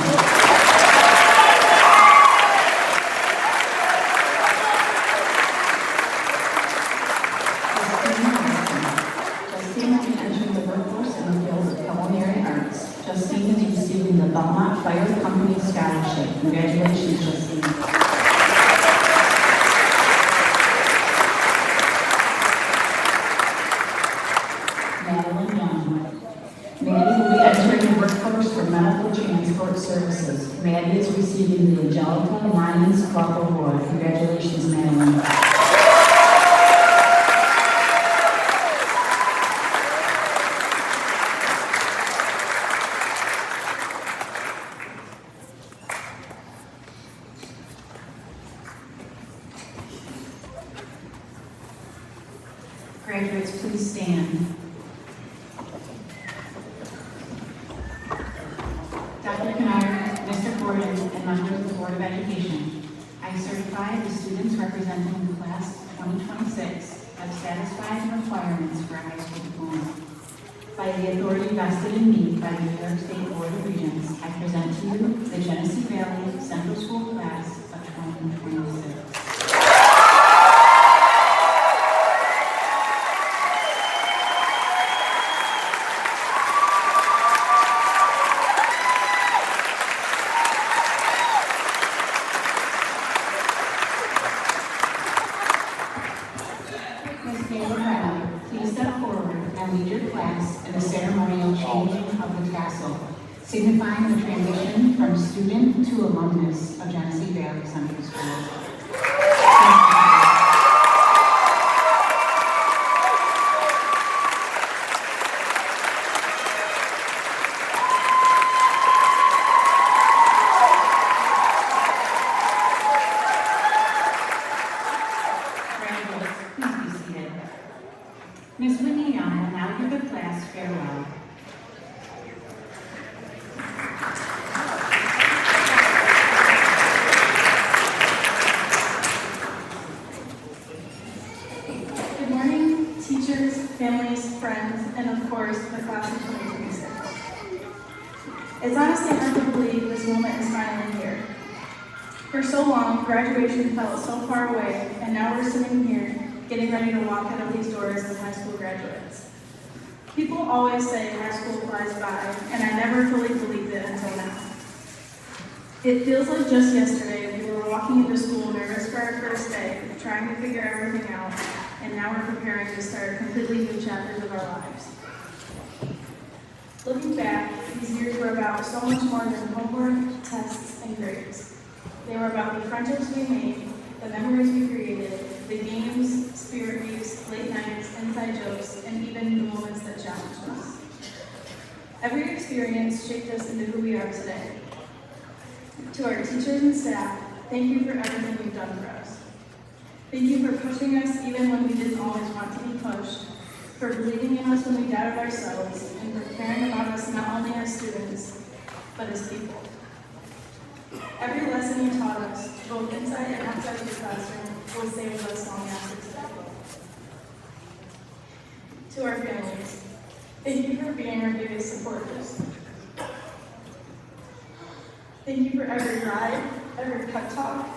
S7: Justine will be entering the workforce in the field of culinary arts. Justine is receiving the Belmont Fire Company Scholarship. Congratulations, Justine. Maddie will be entering the workforce for medical transport services. Maddie is receiving the Angelica Lions Club Award. Congratulations, Madeline. Graduates, please stand. Dr. Kennard, Mr. Gordon, and members of the Board of Education, I certify the students representing the class of 2026 have satisfied the requirements for a high school diploma. By the authority vested in me by the New York State Board of Regents, I present to you the Genesee Valley Central School class of 2026. Signifying the transition from student to alumnus of Genesee Valley Central School. Graduates, please be seated. Ms. Whitney Young will now give the class farewell.
S9: Families, friends, and of course, the class of 2026. It's honestly hard to believe this moment is finally here. For so long, graduation felt so far away, and now we're sitting here, getting ready to walk out of these doors as high school graduates. People always say high school flies by, and I never fully believed it until now. It feels like just yesterday we were walking into school nervous for our first day, trying to figure everything out, and now we're preparing to start completely new chapters of our lives. Looking back, these years were about so much more than homework, tests, and grades. They were about the friendships we made, the memories we created, the games, spirit weeks, late nights, inside jokes, and even the moments that challenged us. Every experience shaped us into who we are today. To our teachers and staff, thank you for everything you've done for us. Thank you for pushing us even when we didn't always want to be pushed, for believing in us when we doubted ourselves, and for caring about us not only as students, but as people. Every lesson you taught us, both inside and outside of the classroom, will stay with us long after today. To our families, thank you for being our biggest supporters. Thank you for every ride, every pep talk,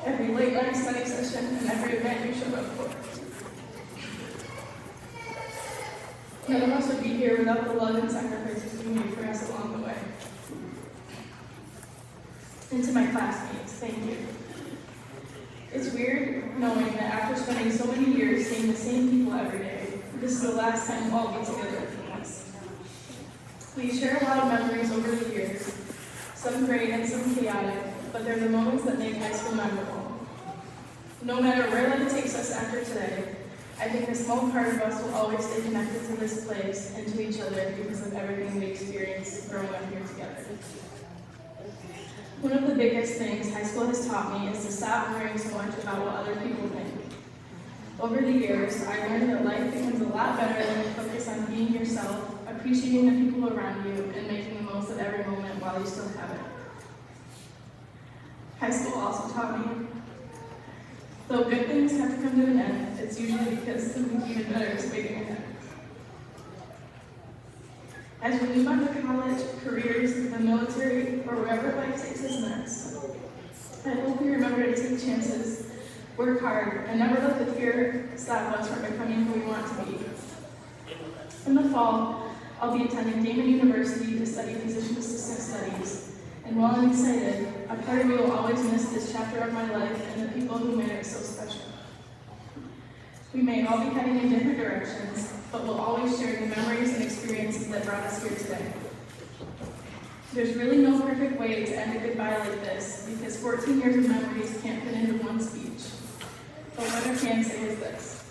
S9: every late night study session, and every event you showed up for. None of us would be here without the love and sacrifices you made for us along the way. And to my classmates, thank you. It's weird knowing that after spending so many years seeing the same people every day, this is the last time we'll all be together at class. We share a lot of memories over the years, some great and some chaotic, but they're the moments that make high school memorable. No matter where life takes us after today, I think a small part of us will always stay connected to this place and to each other because of everything we experienced growing up here together. One of the biggest things high school has taught me is to stop worrying so much about what other people think. Over the years, I learned that life becomes a lot better when you focus on being yourself, appreciating the people around you, and making the most of every moment while you still have it. High school also taught me, though good things have to come to an end, it's usually because something even better is waiting ahead. As we move on to college, careers, the military, or wherever life takes us next, I hope we remember to take chances, work hard, and never let the fear stop us from becoming who we want to be. In the fall, I'll be attending Damon University to study physician assistant studies, and while I'm excited, a part of me will always miss this chapter of my life and the people who made it so special. We may all be heading in different directions, but we'll always share the memories and experiences that brought us here today. There's really no perfect way to end a goodbye like this, because 14 years of memories can't fit into one speech. But what I can say is this: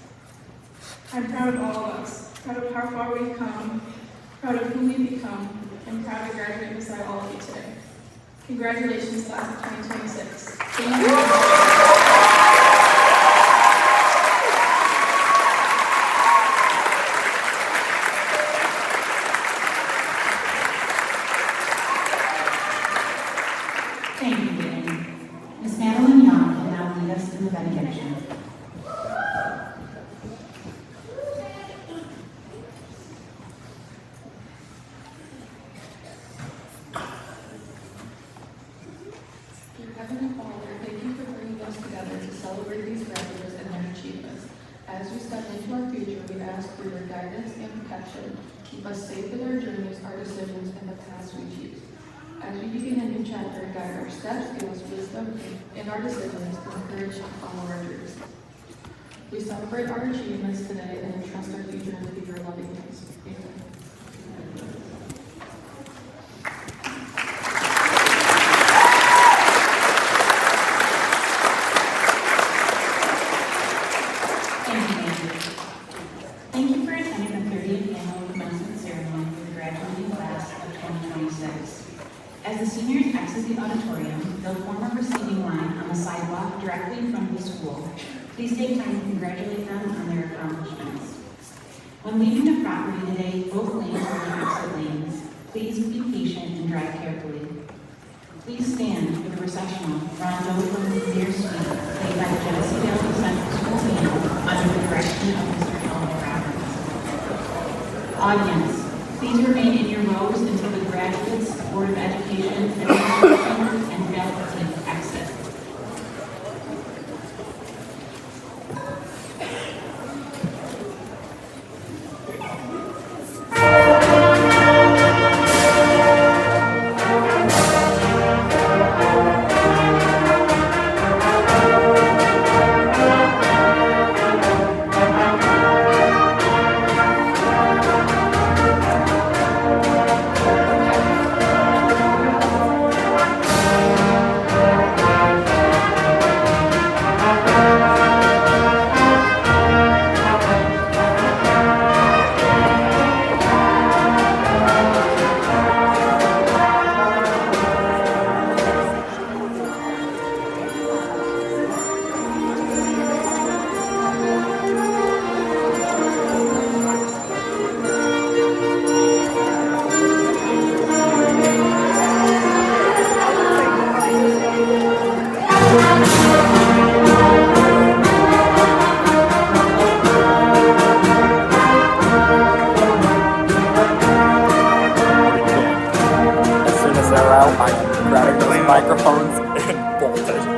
S9: I'm proud of all of us, proud of how far we've come, proud of who we've become, and proud to graduate beside all of you today. Congratulations, class of 2026. Thank you. into our future, we ask for your guidance and protection. Keep us safe in our journeys, our decisions, and the paths we choose. As we begin a new chapter, guide our steps, give us wisdom in our decisions, and courage to follow our dreams. We celebrate our achievements today and entrust our future into your loving hands. Amen.
S7: Thank you for attending the 30th Annual Commencement Ceremony for the graduating class of 2026. As the seniors exit the auditorium, they'll form a receiving line on the sidewalk directly in front of the school. Please take time to congratulate them on their accomplishments. When leaving the property today, both lanes will be exit lanes. Please be patient and drive carefully. Please stand for the recessional Rondo from the Deer Suite, played by the Genesee Valley Central School Band under the direction of Mr. Audience, please remain in your rows until the graduates, Board of Education, Administration, and faculty exit.
S11: As soon as they're out, I'm grabbing those microphones and bolted.